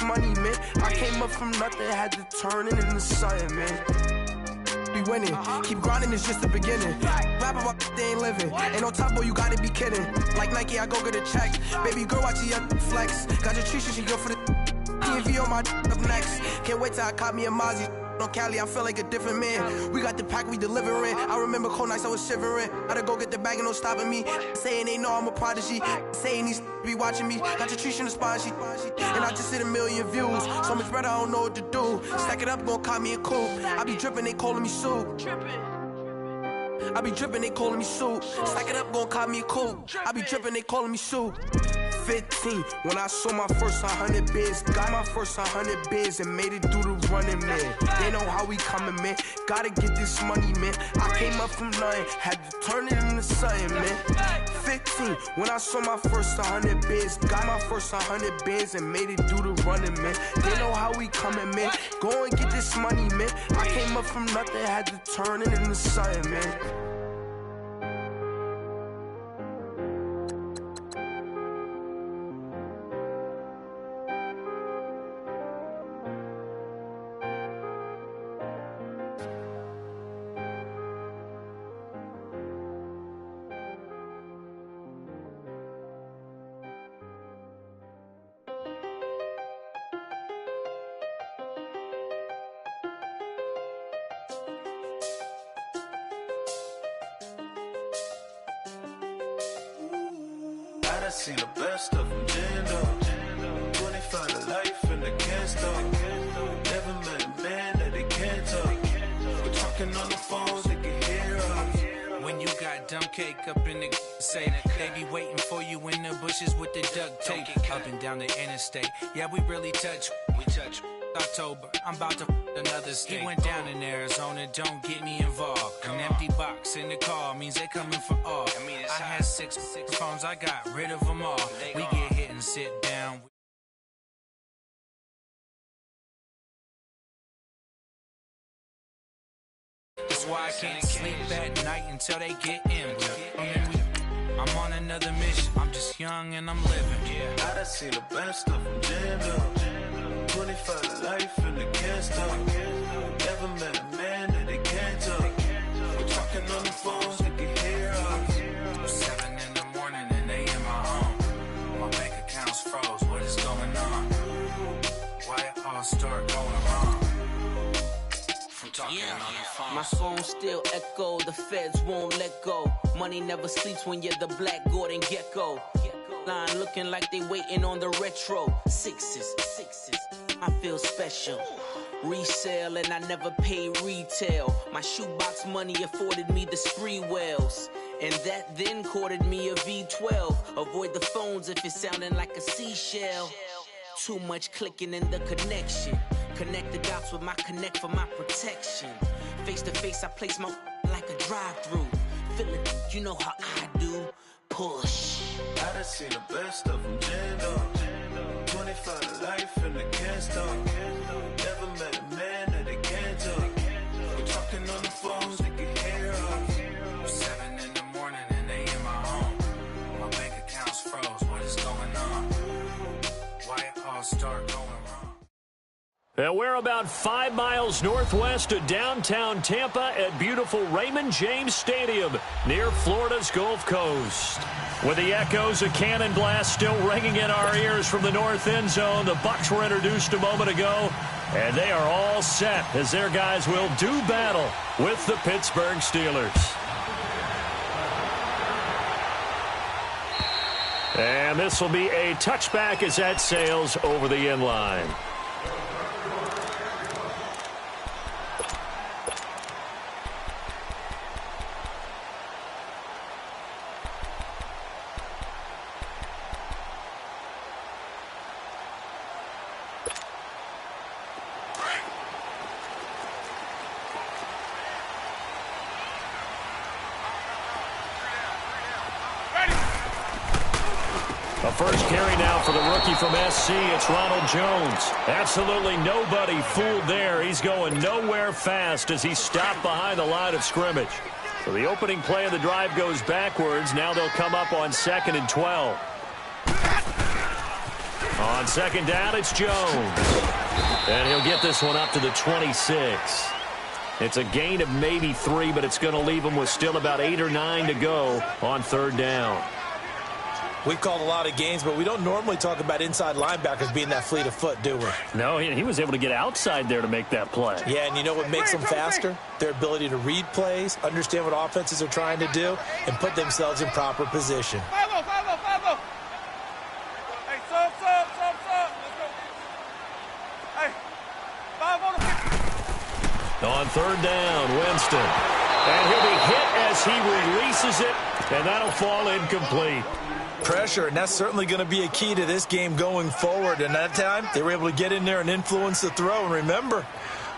this money, man. I came up from nothing, had to turn it into something, man. Be winning, keep grinding, it's just the beginning. Rap about they ain't living. Ain't no top boy, you gotta be kidding. Like Nike, I go get a check. Baby girl, watch your flex. Got your Trisha, she good for the TV on my up next. Can't wait till I caught me a Mozzie. On Cali, I feel like a different man. We got the pack, we delivering. I remember cold nights, I was shivering. Gotta go get the bag and no stopping me. Saying they know I'm a prodigy. Saying these be watching me. Got your Trisha in the spot, she. And I just hit 1 million views. So much better, I don't know what to do. Stack it up, gon' call me a coupe. I be dripping, they calling me Sue. I be dripping, they calling me Sue. Stack it up, gon' call me a coupe. I be dripping, they calling me Sue. 15, when I saw my first 100 bids. Got my first 100 bids and made it through the running, man. They know how we coming, man. Gotta get this money, man. I came up from nothing, had to turn it into something, man. 15, when I saw my first 100 bids. Got my first 100 bids and made it through the running, man. They know how we coming, man. Go and get this money, man. I came up from nothing, had to turn it into something, man. I seen the best of them, jammed up. 25 to life and they can't stop. Never met a man that they can't talk. We're talking on the phones, they can hear us. When you got dumb cake up in the say, they be waiting for you in the bushes with the duct tape. Up and down the interstate, yeah, we really touch. We touch. October, I'm about to another state. He went down in Arizona, don't get me involved. An empty box in the car means they coming for all. I had six phones, I got rid of them all. We get hit and sit down. That's why I can't sleep at night until they get in. I'm on another mission, I'm just young and I'm living. I done seen the best of them, jammed up. 25 to life and they can't stop. Never met a man that they can't talk. We're talking on the phones, they can hear us. 7 in the morning and they in my home. My bank account's froze, what is going on? Why it all start going wrong? From talking on the phone. My phone still echo, the feds won't let go. Money never sleeps when you're the Black Gordon Gecko. Line looking like they waiting on the retro. Sixes, I feel special. Resale and I never pay retail. My shoebox money afforded me the spree wells. And that then courted me a V12. Avoid the phones if it's sounding like a seashell. Too much clicking in the connection. Connect the dots with my connect for my protection. Face to face I place my like a drive-through. Feeling, you know how I do. Push. I done seen the best of them, jammed up. 25 to life and they can't stop. Never met a man that they can't talk. We're talking on the phones, they can hear us. 7 in the morning and they in my home. My bank account's froze, what is going on? Why it all start going wrong? And we're about 5 miles northwest of downtown Tampa at beautiful Raymond James Stadium near Florida's Gulf Coast. With the echoes of cannon blast still ringing in our ears from the north end zone, the Bucs were introduced a moment ago, and they are all set as their guys will do battle with the Pittsburgh Steelers. And this will be a touchback as that sails over the end line. A first carry now for the rookie from SC. It's Ronald Jones. Absolutely nobody fooled there. He's going nowhere fast as he stopped behind the line of scrimmage. So the opening play of the drive goes backwards. Now they'll come up on 2nd and 12. On second down, it's Jones. And he'll get this one up to the 26. It's a gain of maybe 3, but it's going to leave him with still about 8 or 9 to go on third down. We've called a lot of games, but we don't normally talk about inside linebackers being that fleet of foot, do we? No, he was able to get outside there to make that play. Yeah, and you know what makes them faster? Their ability to read plays, understand what offenses are trying to do, and put themselves in proper position. On third down, Winston. And he'll be hit as he releases it, and that'll fall incomplete. Pressure, and that's certainly going to be a key to this game going forward. And that time, they were able to get in there and influence the throw. And remember,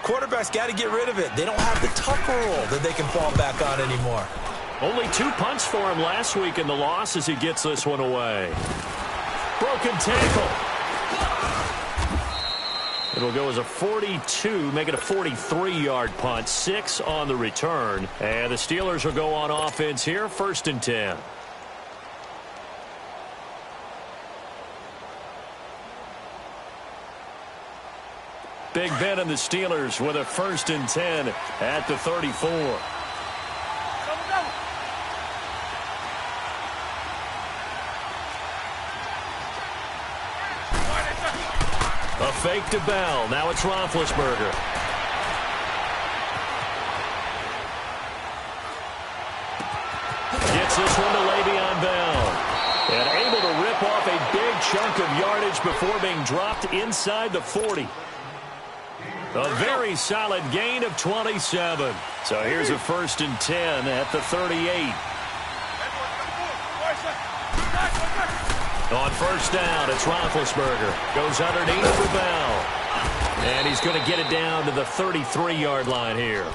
quarterbacks got to get rid of it. They don't have the tuck rule that they can fall back on anymore. Only 2 punts for him last week in the loss as he gets this one away. Broken tackle. It'll go as a 42, make it a 43-yard punt, 6 on the return. And the Steelers will go on offense here, 1st and 10. Big Ben and the Steelers with a 1st and 10 at the 34. A fake to Bell. Now it's Roethlisberger. Gets this one to Le'Veon Bell. And able to rip off a big chunk of yardage before being dropped inside the 40. A very solid gain of 27. So here's a 1st and 10 at the 38. On 1st down, it's Roethlisberger. Goes underneath for Bell. And he's going to get it down to the 33-yard line here.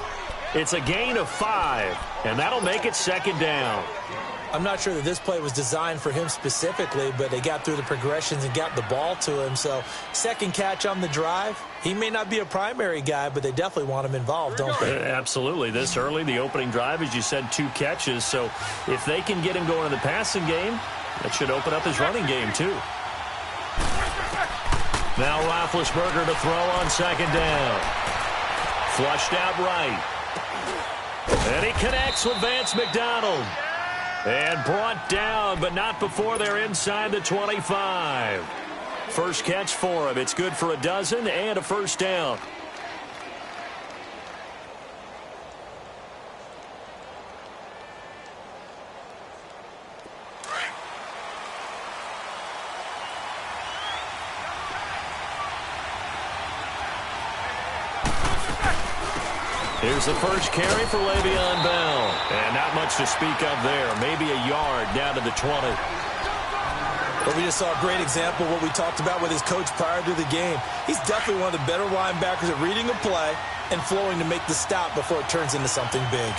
It's a gain of 5, and that'll make it 2nd down. I'm not sure that this play was designed for him specifically, but they got through the progressions and got the ball to him. So, second catch on the drive. He may not be a primary guy, but they definitely want him involved, don't they? Absolutely. This early, the opening drive, as you said, 2 catches. So, if they can get him going in the passing game, that should open up his running game, too. Now Roethlisberger to throw on 2nd down. Flushed out right. And he connects with Vance McDonald. And brought down, but not before they're inside the 25. First catch for him. It's good for a dozen and a 1st down. Here's the first carry for Le'Veon Bell. And not much to speak of there. Maybe a yard down to the 20. But we just saw a great example of what we talked about with his coach prior to the game. He's definitely one of the better linebackers at reading a play and flowing to make the stop before it turns into something big.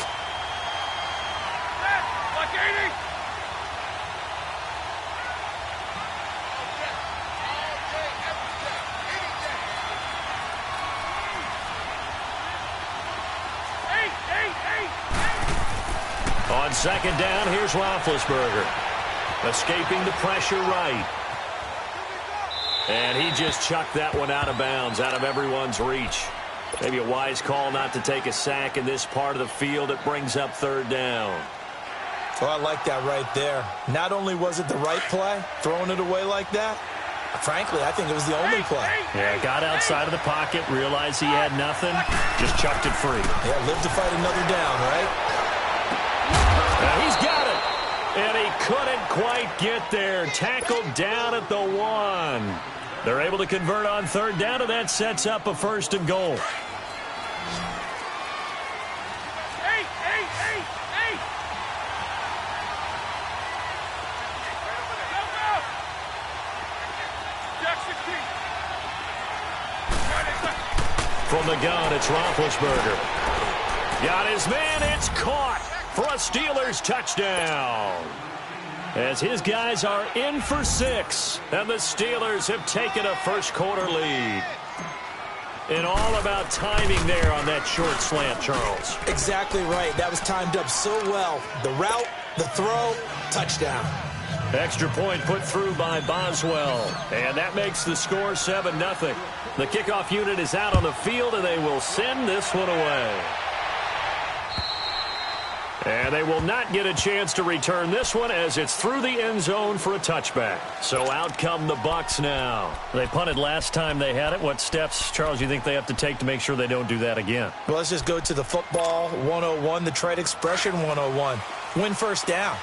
On 2nd down, here's Roethlisberger. Escaping the pressure right. And he just chucked that one out of bounds, out of everyone's reach. Maybe a wise call not to take a sack in this part of the field. It brings up 3rd down. Oh, I like that right there. Not only was it the right play, throwing it away like that, frankly, I think it was the only play. Yeah, got outside of the pocket, realized he had nothing, just chucked it free. Yeah, live to fight another down, right? Now he's got it. And he couldn't quite get there. Tackled down at the 1. They're able to convert on 3rd down, and that sets up a 1st and goal. From the gun, it's Roethlisberger. Got his man, it's caught for a Steelers touchdown. As his guys are in for 6, and the Steelers have taken a first-quarter lead. And all about timing there on that short slant, Charles. Exactly right. That was timed up so well. The route, the throw, touchdown. Extra point put through by Boswell. And that makes the score 7-0. The kickoff unit is out on the field, and they will send this one away. And they will not get a chance to return this one as it's through the end zone for a touchback. So out come the Bucs now. They punted last time they had it. What steps, Charles, you think they have to take to make sure they don't do that again? Well, let's just go to the football 101, the trade expression 101. Win first down.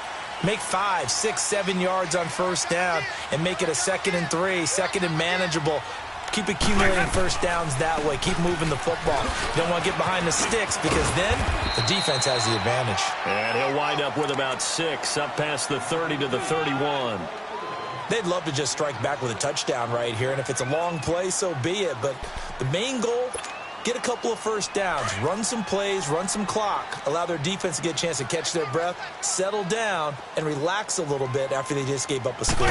Make 5, 6, 7 yards on first down and make it a 2nd and 3, 2nd and manageable. Keep accumulating first downs that way. Keep moving the football. You don't want to get behind the sticks because then the defense has the advantage. And he'll wind up with about 6 up past the 30 to the 31. They'd love to just strike back with a touchdown right here, and if it's a long play, so be it. But the main goal, get a couple of first downs, run some plays, run some clock, allow their defense to get a chance to catch their breath, settle down, and relax a little bit after they just gave up a score.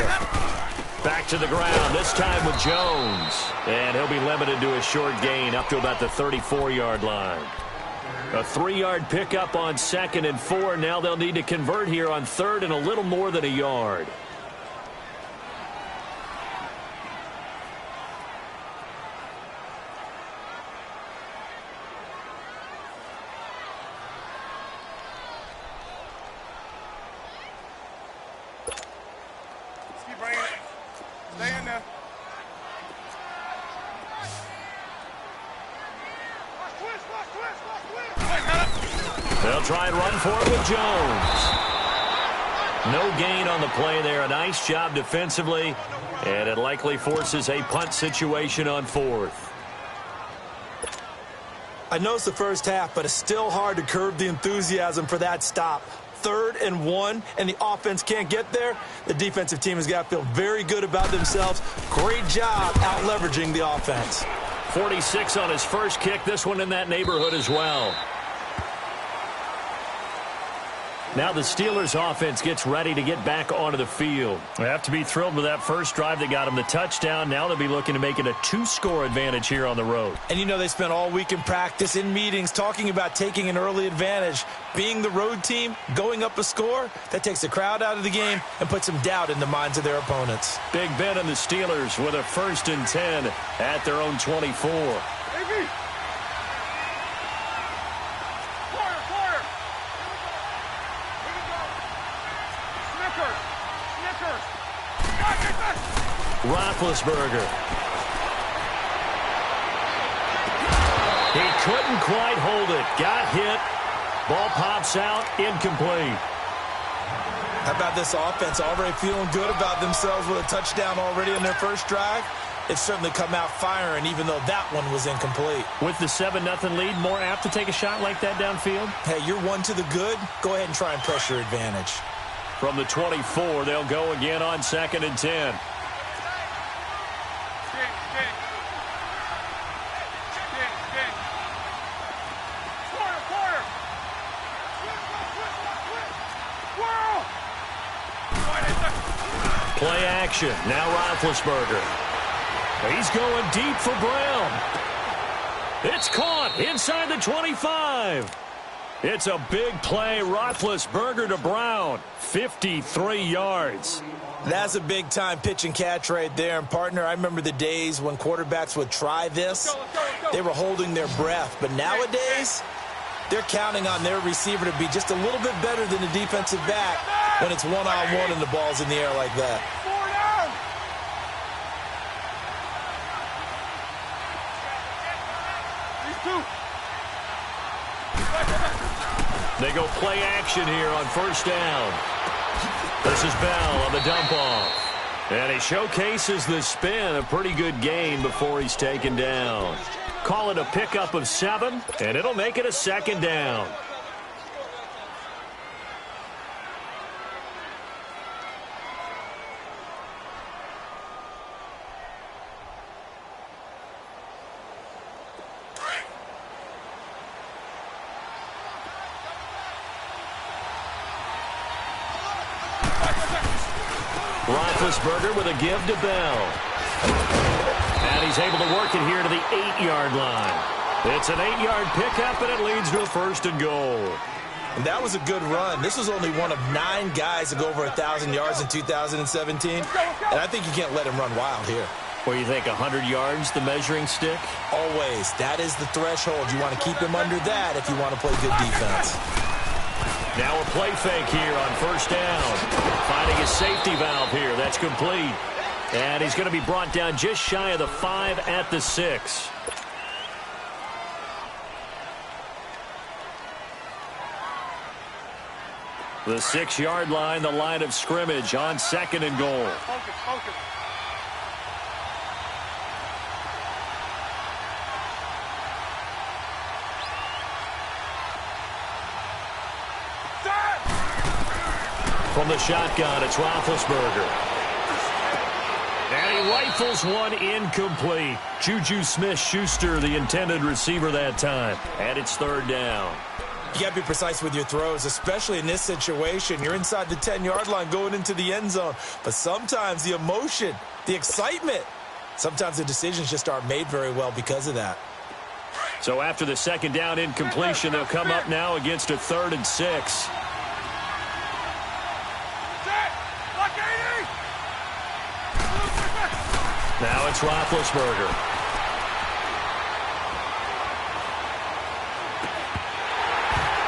Back to the ground, this time with Jones. And he'll be limited to a short gain up to about the 34-yard line. A 3-yard pickup on 2nd and 4. Now they'll need to convert here on 3rd and a little more than a yard. They'll try and run for it with Jones. No gain on the play there. A nice job defensively, and it likely forces a punt situation on 4th. I know it's the first half, but it's still hard to curb the enthusiasm for that stop. 3rd and 1, and the offense can't get there. The defensive team has got to feel very good about themselves. Great job out-leveraging the offense. 46 on his first kick. This one in that neighborhood as well. Now the Steelers offense gets ready to get back onto the field. They have to be thrilled with that first drive that got them the touchdown. Now they'll be looking to make it a 2-score advantage here on the road. And you know they spent all week in practice, in meetings, talking about taking an early advantage. Being the road team, going up a score, that takes the crowd out of the game and puts some doubt in the minds of their opponents. Big Ben and the Steelers with a 1st and 10 at their own 24. Roethlisberger. He couldn't quite hold it. Got hit. Ball pops out. Incomplete. How about this offense already feeling good about themselves with a touchdown already in their first drive? It's certainly come out firing, even though that one was incomplete. With the 7-0 lead, more apt to take a shot like that downfield? Hey, you're one to the good. Go ahead and try and press your advantage. From the 24, they'll go again on 2nd and 10. Play action. Now Roethlisberger. He's going deep for Brown. It's caught inside the 25. It's a big play. Roethlisberger to Brown. 53 yards. That's a big-time pitch and catch right there. And, partner, I remember the days when quarterbacks would try this. They were holding their breath. But nowadays, they're counting on their receiver to be just a little bit better than the defensive back when it's one-on-one and the ball's in the air like that. They go play action here on 1st down. This is Bell on the dump off. And he showcases the spin. A pretty good game before he's taken down. Call it a pickup of 7, and it'll make it a 2nd down. Roethlisberger with a give to Bell. And he's able to work it here to the 8-yard line. It's an 8-yard pickup, and it leads to a 1st and goal. And that was a good run. This was only one of 9 guys to go over 1,000 yards in 2017. And I think you can't let him run wild here. Or you think 100 yards, the measuring stick? Always. That is the threshold. You want to keep him under that if you want to play good defense. Now a play fake here on first down. Finding a safety valve here. That's complete. And he's going to be brought down just shy of the 5 at the 6. The 6-yard line, the line of scrimmage on 2nd and goal. Focus. From the shotgun, it's Roethlisberger. And he rifles one incomplete. Juju Smith-Schuster, the intended receiver that time. And it's 3rd down. You got to be precise with your throws, especially in this situation. You're inside the 10-yard line going into the end zone. But sometimes the emotion, the excitement, sometimes the decisions just aren't made very well because of that. So after the 2nd down incompletion, they'll come up now against a 3rd and 6. Now it's Roethlisberger.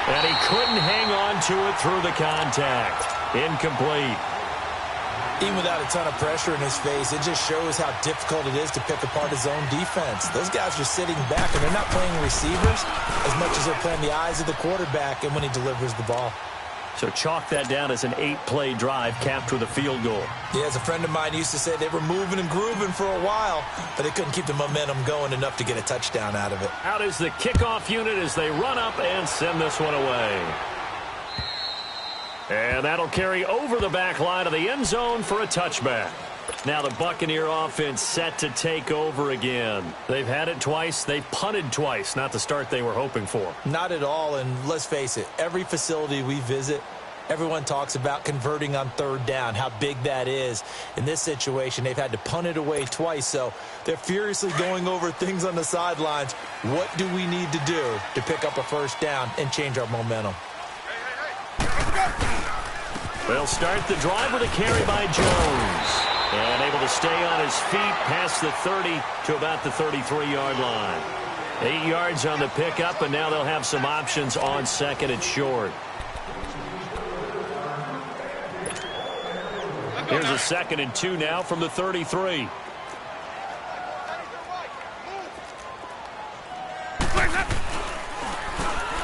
And he couldn't hang on to it through the contact. Incomplete. Even without a ton of pressure in his face, it just shows how difficult it is to pick apart his own defense. Those guys are sitting back, and they're not playing receivers as much as they're playing the eyes of the quarterback and when he delivers the ball. So chalk that down as an 8-play drive capped with a field goal. Yeah, as a friend of mine used to say, they were moving and grooving for a while, but they couldn't keep the momentum going enough to get a touchdown out of it. Out is the kickoff unit as they run up and send this one away. And that'll carry over the back line of the end zone for a touchback. Now the Buccaneer offense set to take over again. They've had it twice. They've punted twice. Not the start they were hoping for. Not at all, and let's face it, every facility we visit, everyone talks about converting on 3rd down, how big that is. In this situation, they've had to punt it away twice, so they're furiously going over things on the sidelines. What do we need to do to pick up a 1st down and change our momentum? They'll start the drive with a carry by Jones. And able to stay on his feet past the 30 to about the 33-yard line. 8 yards on the pickup, and now they'll have some options on 2nd and short. Here's a 2nd and 2 now from the 33.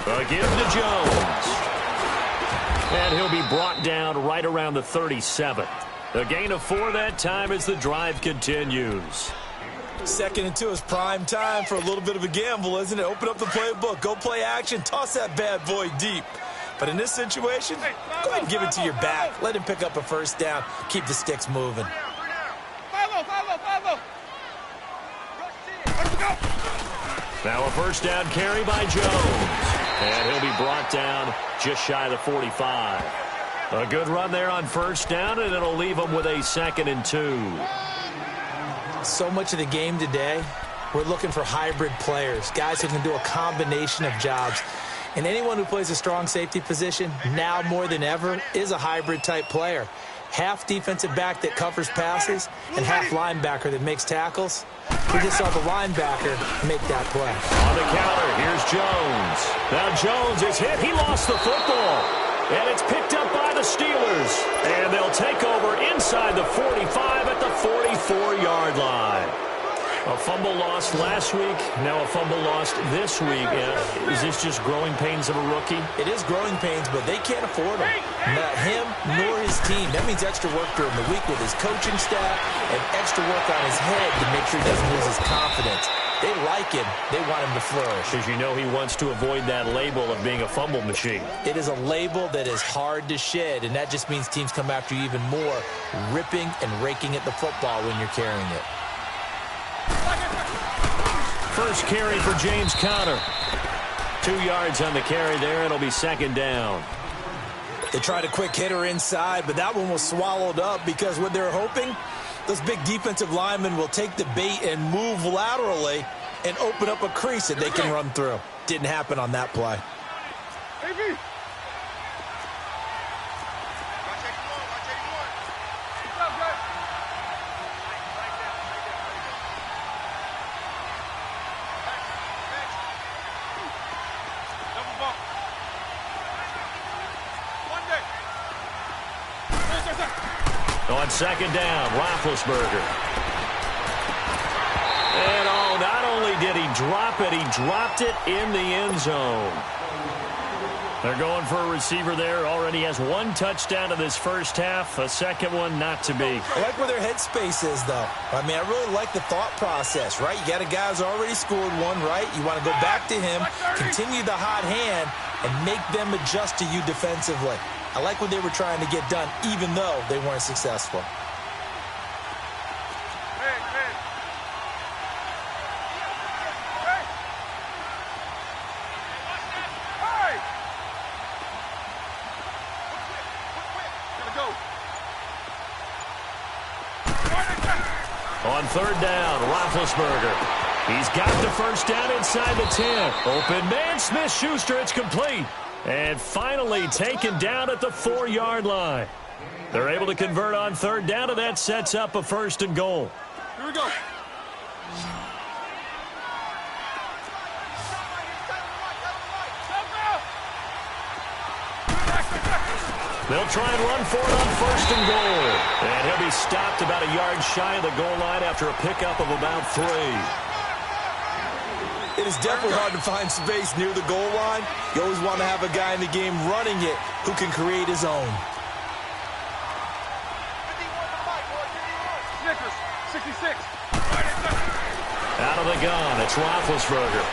A give to Jones. And he'll be brought down right around the 37. A gain of 4 that time as the drive continues. 2nd and 2 is prime time for a little bit of a gamble, isn't it? Open up the playbook, go play action, toss that bad boy deep. But in this situation, go ahead and give it to your back. Let him pick up a 1st down. Keep the sticks moving. Now a 1st down carry by Jones. And he'll be brought down just shy of the 45. A good run there on 1st down, and it'll leave them with a 2nd and 2. So much of the game today, we're looking for hybrid players, guys who can do a combination of jobs. And anyone who plays a strong safety position, now more than ever, is a hybrid-type player. Half defensive back that covers passes and half linebacker that makes tackles. We just saw the linebacker make that play. On the counter, here's Jones. Now Jones is hit. He lost the football. And it's picked up by the Steelers. And they'll take over inside the 45 at the 44-yard line. A fumble lost last week, now a fumble lost this week. Is this just growing pains of a rookie? It is growing pains, but they can't afford them. Not him nor his team. That means extra work during the week with his coaching staff and extra work on his head to make sure he doesn't lose his confidence. They like him. They want him to flourish. Because you know he wants to avoid that label of being a fumble machine. It is a label that is hard to shed, and that just means teams come after you even more, ripping and raking at the football when you're carrying it. First carry for James Conner. 2 yards on the carry there. It'll be 2nd down. They tried a quick hitter inside, but that one was swallowed up because what they're hoping, those big defensive linemen will take the bait and move laterally and open up a crease that they can run through. Didn't happen on that play. On second down, Roethlisberger. And not only did he drop it, he dropped it in the end zone. They're going for a receiver there. Already has one touchdown in this first half. A second one not to be. I like where their headspace is, though. I mean, I really like the thought process, right? You got a guy who's already scored one, right? You want to go back to him, continue the hot hand, and make them adjust to you defensively. I like what they were trying to get done, even though they weren't successful. On third down, Roethlisberger. He's got the first down inside the 10. Open man, Smith-Schuster, it's complete. And finally taken down at the 4-yard line. They're able to convert on third down, and that sets up a first and goal. Here we go. They'll try and run for it on first and goal. And he'll be stopped about a yard shy of the goal line after a pickup of about 3. It is definitely hard to find space near the goal line. You always want to have a guy in the game running it who can create his own. Snickers, 66. Out of the gun, it's Roethlisberger.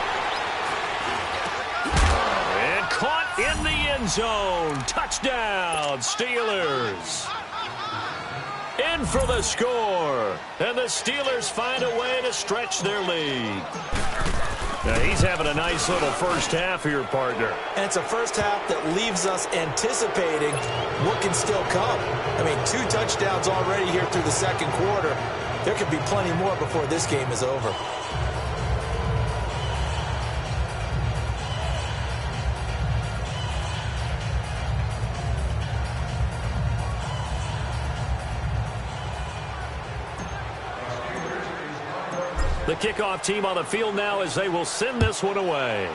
And caught in the end zone. Touchdown, Steelers. In for the score. And the Steelers find a way to stretch their lead. Now, he's having a nice little first half here, partner. And it's a first half that leaves us anticipating what can still come. I mean, 2 touchdowns already here through the second quarter. There could be plenty more before this game is over. The kickoff team on the field now as they will send this one away.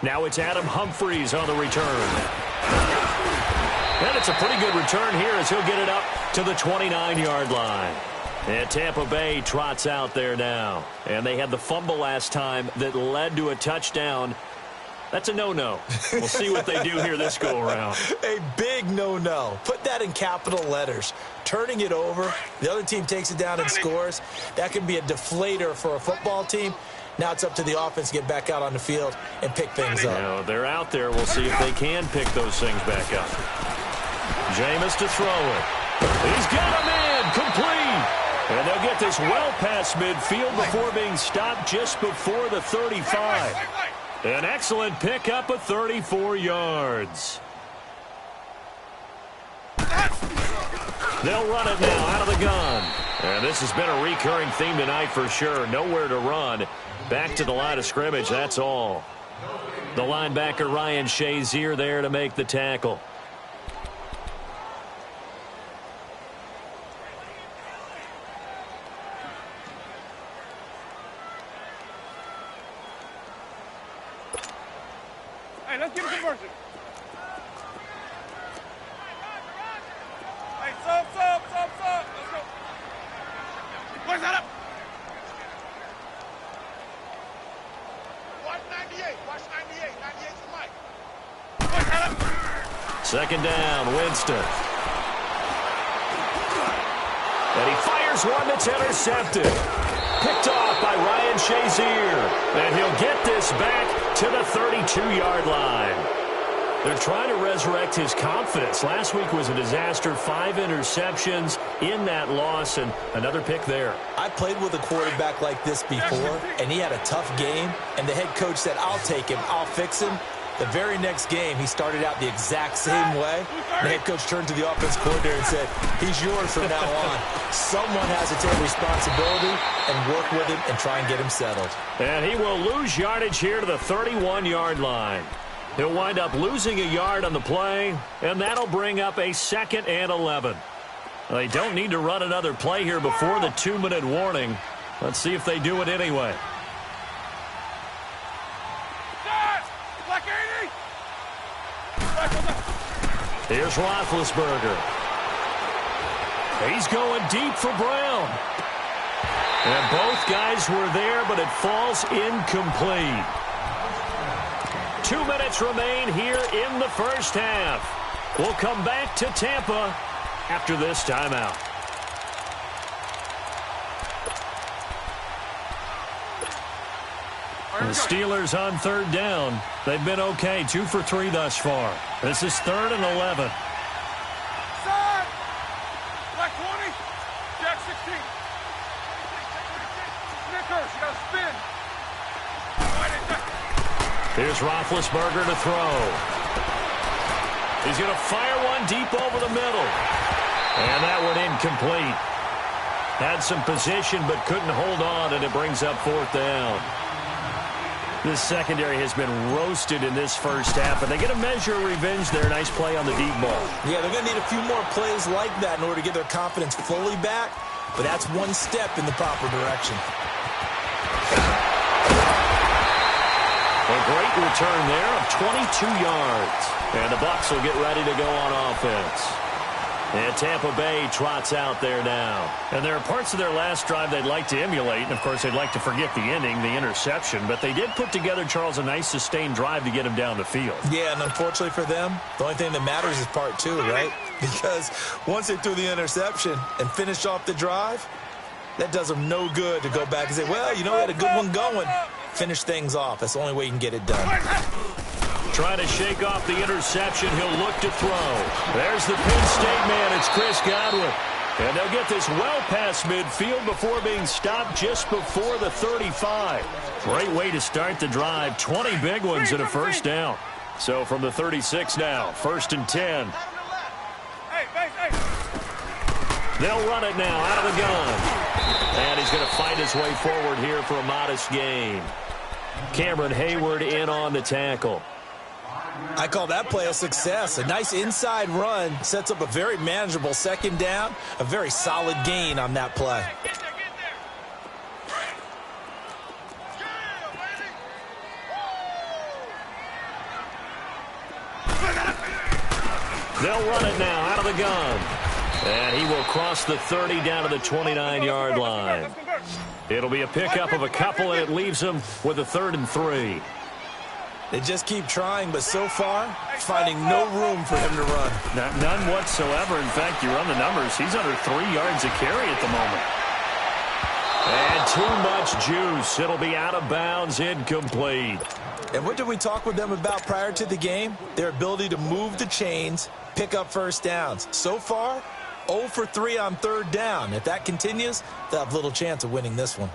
Now it's Adam Humphries on the return. And it's a pretty good return here as he'll get it up to the 29-yard line. And Tampa Bay trots out there now. And they had the fumble last time that led to a touchdown. That's a no-no. We'll see what they do here this go-around. A big no-no. Put that in capital letters. Turning it over, the other team takes it down and scores. That can be a deflator for a football team. Now it's up to the offense to get back out on the field and pick things up. Now, they're out there. We'll see if they can pick those things back up. Jameis to throw it. He's got him in. Complete. And they'll get this well past midfield before being stopped just before the 35. An excellent pickup of 34 yards. They'll run it now out of the gun. And this has been a recurring theme tonight for sure. Nowhere to run. Back to the line of scrimmage, that's all. The linebacker Ryan Shazier there to make the tackle. Hey, let's get a conversion. Hey, sub. Let's go. Where's that up? Watch 98. Watch 98. 98's the mic. Where's that up? Second down, Winston. And he fires one that's intercepted. Picked off by Ryan Shazier. And he'll get this back to the 32-yard line. They're trying to resurrect his confidence. Last week was a disaster. 5 interceptions in that loss, and another pick there. I played with a quarterback like this before, and he had a tough game, and the head coach said, I'll take him, I'll fix him. The very next game, he started out the exact same way. The head coach turned to the offense coordinator and said, he's yours from now on. Someone has to take responsibility and work with him and try and get him settled. And he will lose yardage here to the 31-yard line. He'll wind up losing a yard on the play, and that'll bring up a 2nd and 11. They don't need to run another play here before the 2-minute warning. Let's see if they do it anyway. Here's Roethlisberger. He's going deep for Brown. And both guys were there, but it falls incomplete. 2 minutes remain here in the first half. We'll come back to Tampa after this timeout. The Steelers on third down. They've been okay, 2 for 3 thus far. This is 3rd and 11. Side. Black 20. Jack 16. Snickers, you gotta spin. Here's Roethlisberger to throw. He's going to fire one deep over the middle. And that one incomplete. Had some position but couldn't hold on, and it brings up 4th down. This secondary has been roasted in this first half, and they get a measure of revenge there. Nice play on the deep ball. Yeah, they're going to need a few more plays like that in order to get their confidence fully back, but that's one step in the proper direction. A great return there of 22 yards. And the Bucs will get ready to go on offense. And Tampa Bay trots out there now. And there are parts of their last drive they'd like to emulate. And, of course, they'd like to forget the ending, the interception. But they did put together, Charles, a nice sustained drive to get him down the field. Yeah, and unfortunately for them, the only thing that matters is part 2, right? Because once they threw the interception and finished off the drive, that does them no good to go back and say, well, you know, we had a good one going. Finish things off. That's the only way you can get it done. Trying to shake off the interception. He'll look to throw. There's the Penn State man. It's Chris Godwin. And they'll get this well past midfield before being stopped just before the 35. Great way to start the drive. 20 big ones and a first down. So from the 36 now, 1st and 10. They'll run it now out of the gun. And he's going to fight his way forward here for a modest gain. Cameron Hayward in on the tackle. I call that play a success. A nice inside run sets up a very manageable 2nd down. A very solid gain on that play. They'll run it now out of the gun. And he will cross the 30 down to the 29-yard line. It'll be a pickup of a couple, and it leaves him with a 3rd and 3. They just keep trying, but so far, finding no room for him to run. None whatsoever. In fact, you run the numbers. He's under 3 yards a carry at the moment. And too much juice. It'll be out of bounds, incomplete. And what did we talk with them about prior to the game? Their ability to move the chains, pick up first downs. So far, 0 for 3 on 3rd down. If that continues, they'll have little chance of winning this one.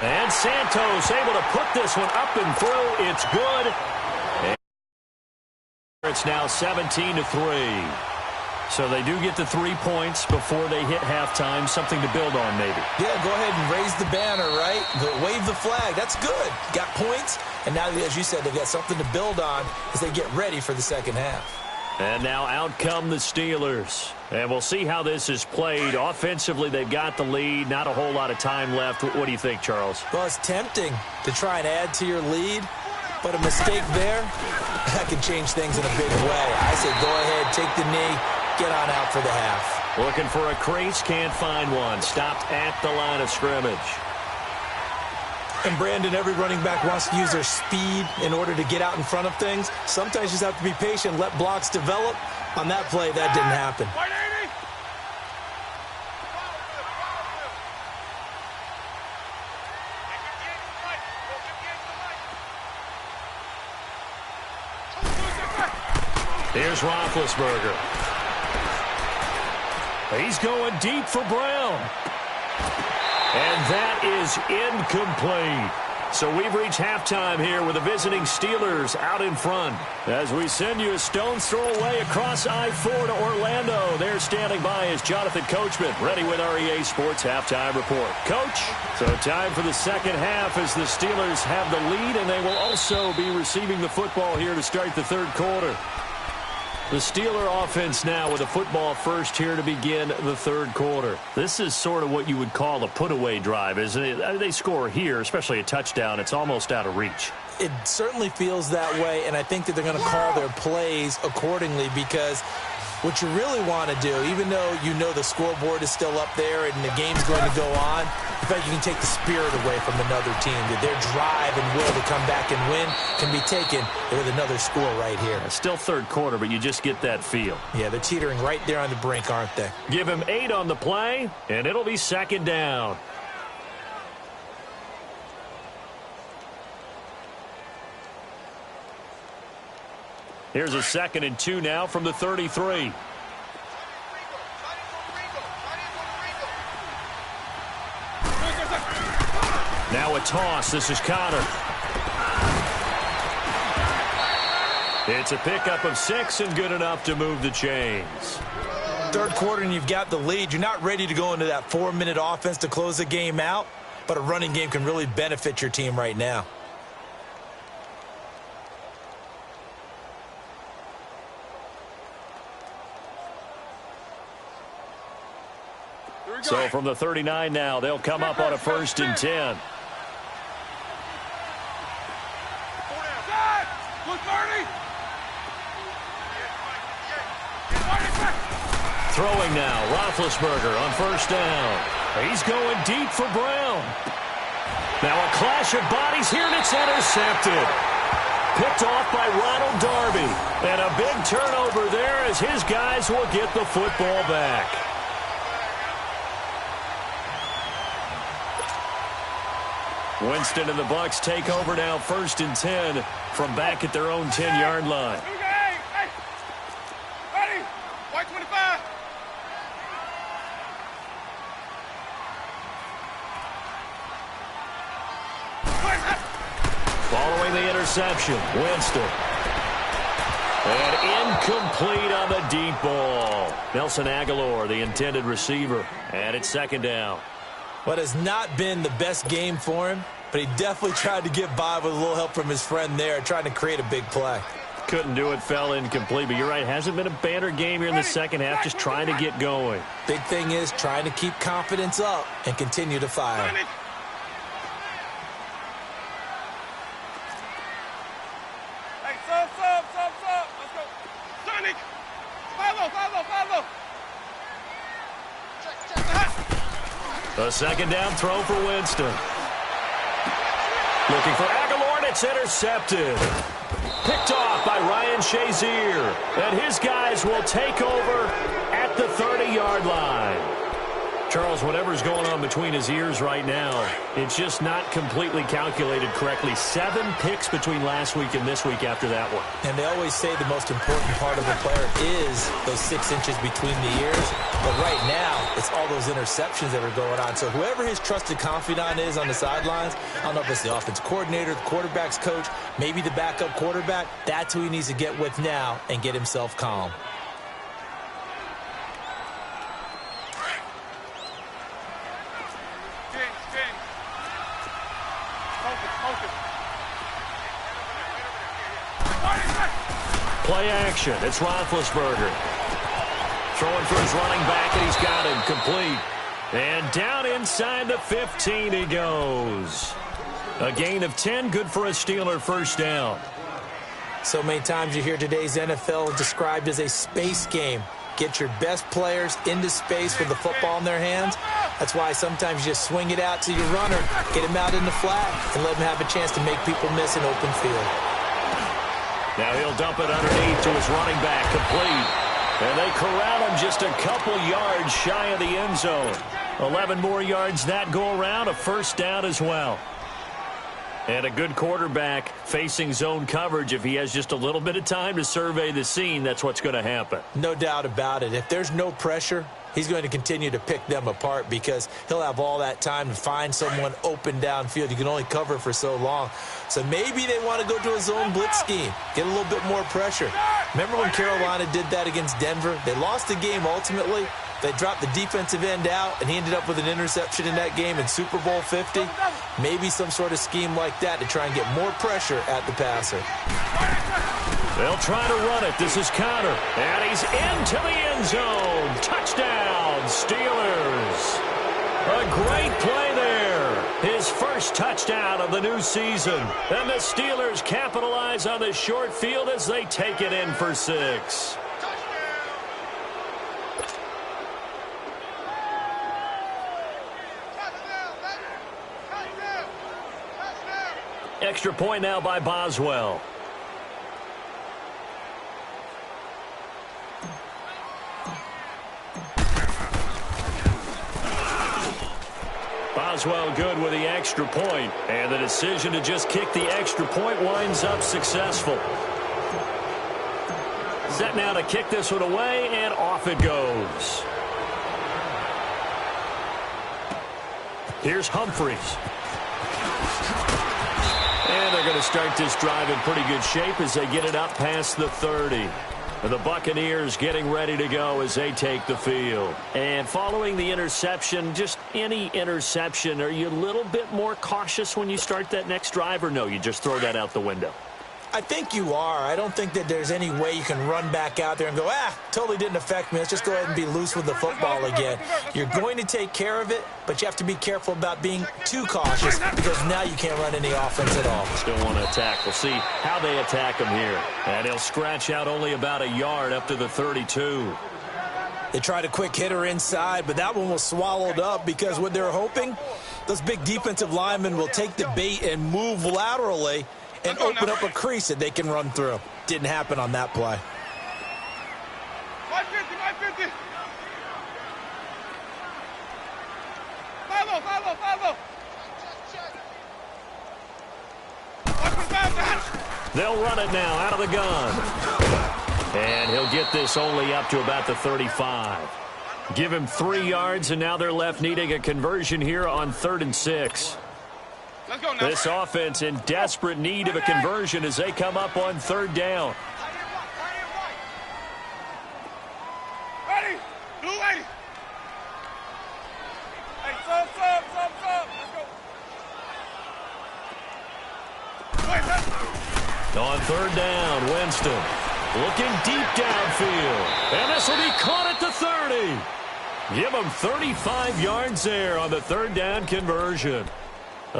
And Santos able to put this one up and through. It's good. And it's now 17-3. So they do get the 3 points before they hit halftime. Something to build on, maybe. Yeah, go ahead and raise the banner, right? Wave the flag. That's good. Got points. And now, as you said, they've got something to build on as they get ready for the 2nd half. And now out come the Steelers. And we'll see how this is played. Offensively, they've got the lead. Not a whole lot of time left. What do you think, Charles? Well, it's tempting to try and add to your lead. But a mistake there, that can change things in a big way. I say go ahead, take the knee, get on out for the half. Looking for a crease, can't find one. Stopped at the line of scrimmage. And Brandon, every running back wants to use their speed in order to get out in front of things. Sometimes you just have to be patient, let blocks develop. On that play, that didn't happen. Here's Roethlisberger. He's going deep for Brown. And that is incomplete. So we've reached halftime here with the visiting Steelers out in front. As we send you a stone's throw away across I-4 to Orlando. There standing by is Jonathan Coachman, ready with our EA Sports Halftime Report. Coach, so time for the 2nd half as the Steelers have the lead, and they will also be receiving the football here to start the 3rd quarter. The Steeler offense now with a football first here to begin the third quarter. This is sort of what you would call a put-away drive, isn't it? They score here, especially a touchdown. It's almost out of reach. It certainly feels that way, and I think that they're going to call their plays accordingly, because what you really want to do, even though you know the scoreboard is still up there and the game's going to go on, in fact, you can take the spirit away from another team. That their drive and will to come back and win can be taken with another score right here. It's still third quarter, but you just get that feel. Yeah, they're teetering right there on the brink, aren't they? Give him 8 on the play, and it'll be second down. Here's a 2nd and 2 now from the 33. Now a toss. This is Connor. It's a pickup of 6 and good enough to move the chains. Third quarter and you've got the lead. You're not ready to go into that 4-minute offense to close the game out, but a running game can really benefit your team right now. So from the 39 now, they'll come up on a 1st and 10. Throwing now, Roethlisberger on 1st down. He's going deep for Brown. Now a clash of bodies here, and it's intercepted. Picked off by Ronald Darby. And a big turnover there as his guys will get the football back. Winston and the Bucs take over now, 1st and 10 from back at their own 10-yard line. Hey, ready? White 25. Following the interception, Winston. And incomplete on the deep ball. Nelson Aguilar, the intended receiver. And it's 2nd down. What has not been the best game for him, but he definitely tried to get by with a little help from his friend there, trying to create a big play. Couldn't do it, fell incomplete, but you're right, hasn't been a banner game here in the second half, just trying to get going. Big thing is trying to keep confidence up and continue to fire. Hey, sub. Let's go. Sonic. Follow. Check. A 2nd down throw for Winston. Looking for Aguilar, and it's intercepted. Picked off by Ryan Shazier. And his guys will take over at the 30-yard line. Charles, whatever's going on between his ears right now, it's just not completely calculated correctly. 7 picks between last week and this week after that one. And they always say the most important part of a player is those 6 inches between the ears. But right now, it's all those interceptions that are going on. So whoever his trusted confidant is on the sidelines, I don't know if it's the offense coordinator, the quarterback's coach, maybe the backup quarterback, that's who he needs to get with now and get himself calm. Play action. It's Roethlisberger. Throwing for his running back, and he's got him complete. And down inside the 15 he goes. A gain of 10, good for a Steeler 1st down. So many times you hear today's NFL described as a space game. Get your best players into space with the football in their hands. That's why sometimes you just swing it out to your runner, get him out in the flat, and let him have a chance to make people miss an open field. Now he'll dump it underneath to his running back, complete. And they corral him just a couple yards shy of the end zone. 11 more yards that go around, a 1st down as well. And a good quarterback facing zone coverage. If he has just a little bit of time to survey the scene, that's what's going to happen. No doubt about it. If there's no pressure, he's going to continue to pick them apart because he'll have all that time to find someone open downfield. You can only cover for so long. So maybe they want to go to a zone blitz scheme, get a little bit more pressure. Remember when Carolina did that against Denver? They lost the game ultimately. They dropped the defensive end out, and he ended up with an interception in that game in Super Bowl 50. Maybe some sort of scheme like that to try and get more pressure at the passer. They'll try to run it. This is Connor. And he's into the end zone. Touchdown, Steelers. A great play there. His first touchdown of the new season. And the Steelers capitalize on the short field as they take it in for 6. Extra point now by Boswell. Boswell good with the extra point, and the decision to just kick the extra point winds up successful. Set now to kick this one away, and off it goes. Here's Humphreys. And they're going to start this drive in pretty good shape as they get it up past the 30. And the Buccaneers getting ready to go as they take the field. And following the interception, just any interception, are you a little bit more cautious when you start that next drive, or no, you just throw that out the window? I think you are. I don't think that there's any way you can run back out there and go, totally didn't affect me. Let's just go ahead and be loose with the football again. You're going to take care of it, but you have to be careful about being too cautious because now you can't run any offense at all. Still want to attack. We'll see how they attack him here. And he'll scratch out only about a yard up to the 32. They tried a quick hitter inside, but that one was swallowed up because what they're hoping, those big defensive linemen will take the bait and move laterally and open up a crease that they can run through. Didn't happen on that play. 550, 550. Follow. They'll run it now out of the gun. And he'll get this only up to about the 35. Give him 3 yards, and now they're left needing a conversion here on 3rd and 6. Let's go now. This offense in desperate need of a conversion as they come up on 3rd down. Ready? Blue lady. Hey, sub. Let's go. On 3rd down, Winston looking deep downfield. And this will be caught at the 30. Give them 35 yards there on the 3rd down conversion.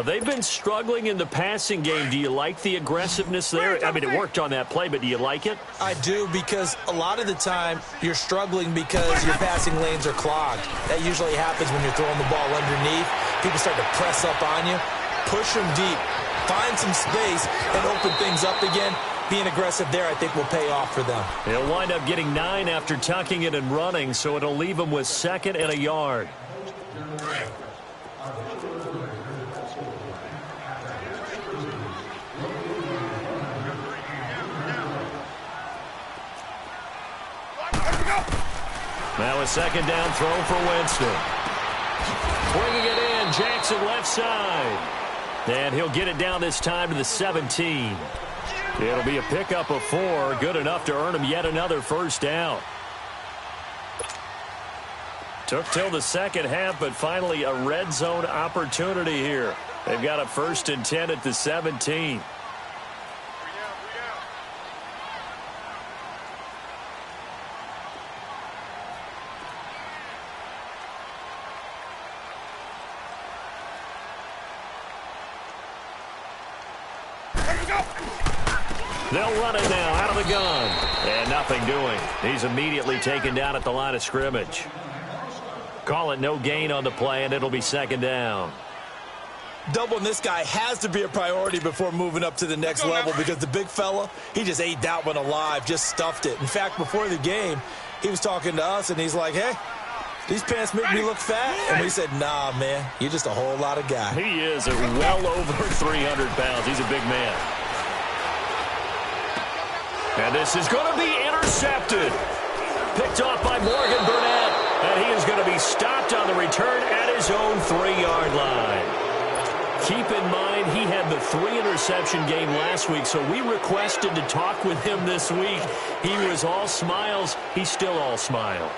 They've been struggling in the passing game. Do you like the aggressiveness there? I mean, it worked on that play, but do you like it? I do, because a lot of the time you're struggling because your passing lanes are clogged. That usually happens when you're throwing the ball underneath. People start to press up on you. Push them deep. Find some space and open things up again. Being aggressive there, I think, will pay off for them. He'll wind up getting 9 after tucking it and running, so it'll leave him with 2nd and a yard. Now a 2nd down throw for Winston. Bringing it in, Jackson left side. And he'll get it down this time to the 17. It'll be a pickup of 4, good enough to earn him yet another 1st down. Took till the second half, but finally a red zone opportunity here. They've got a 1st and 10 at the 17. They'll run it now out of the gun. And nothing doing. He's immediately taken down at the line of scrimmage. Call it no gain on the play, and it'll be 2nd down. Doubling this guy has to be a priority before moving up to the next level, because the big fella, he just ate that one alive, just stuffed it. In fact, before the game, he was talking to us, and he's like, hey, these pants make me look fat. And we said, nah, man, you're just a whole lot of guy. He is at well over 300 pounds. He's a big man. And this is going to be intercepted. Picked off by Morgan Burnett. And he is going to be stopped on the return at his own 3-yard line. Keep in mind, he had the 3-interception game last week, so we requested to talk with him this week. He was all smiles. He's still all smile.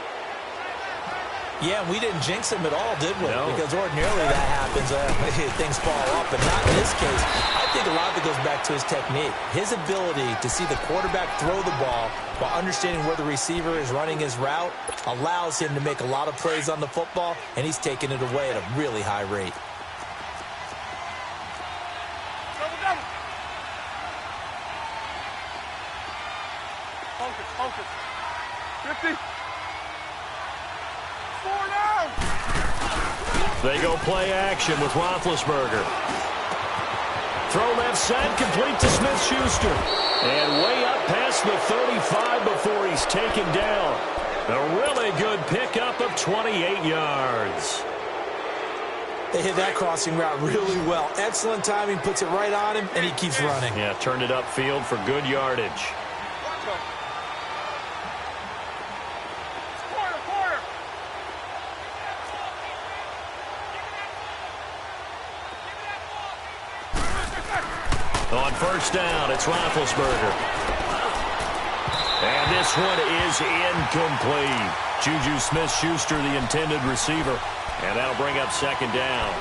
Yeah, we didn't jinx him at all, did we? No. Because ordinarily that happens. Things fall off, but not in this case. I think a lot of it goes back to his technique. His ability to see the quarterback throw the ball while understanding where the receiver is running his route allows him to make a lot of plays on the football, and he's taking it away at a really high rate. Focus. 50. 4 down. They go play action with Roethlisberger. Throw left side, complete to Smith-Schuster. And way up past the 35 before he's taken down. A really good pickup of 28 yards. They hit that crossing route really well. Excellent timing, puts it right on him, and he keeps running. Yeah, turned it upfield for good yardage. On first down, it's Roethlisberger. And this one is incomplete. Juju Smith-Schuster, the intended receiver. And that'll bring up second down.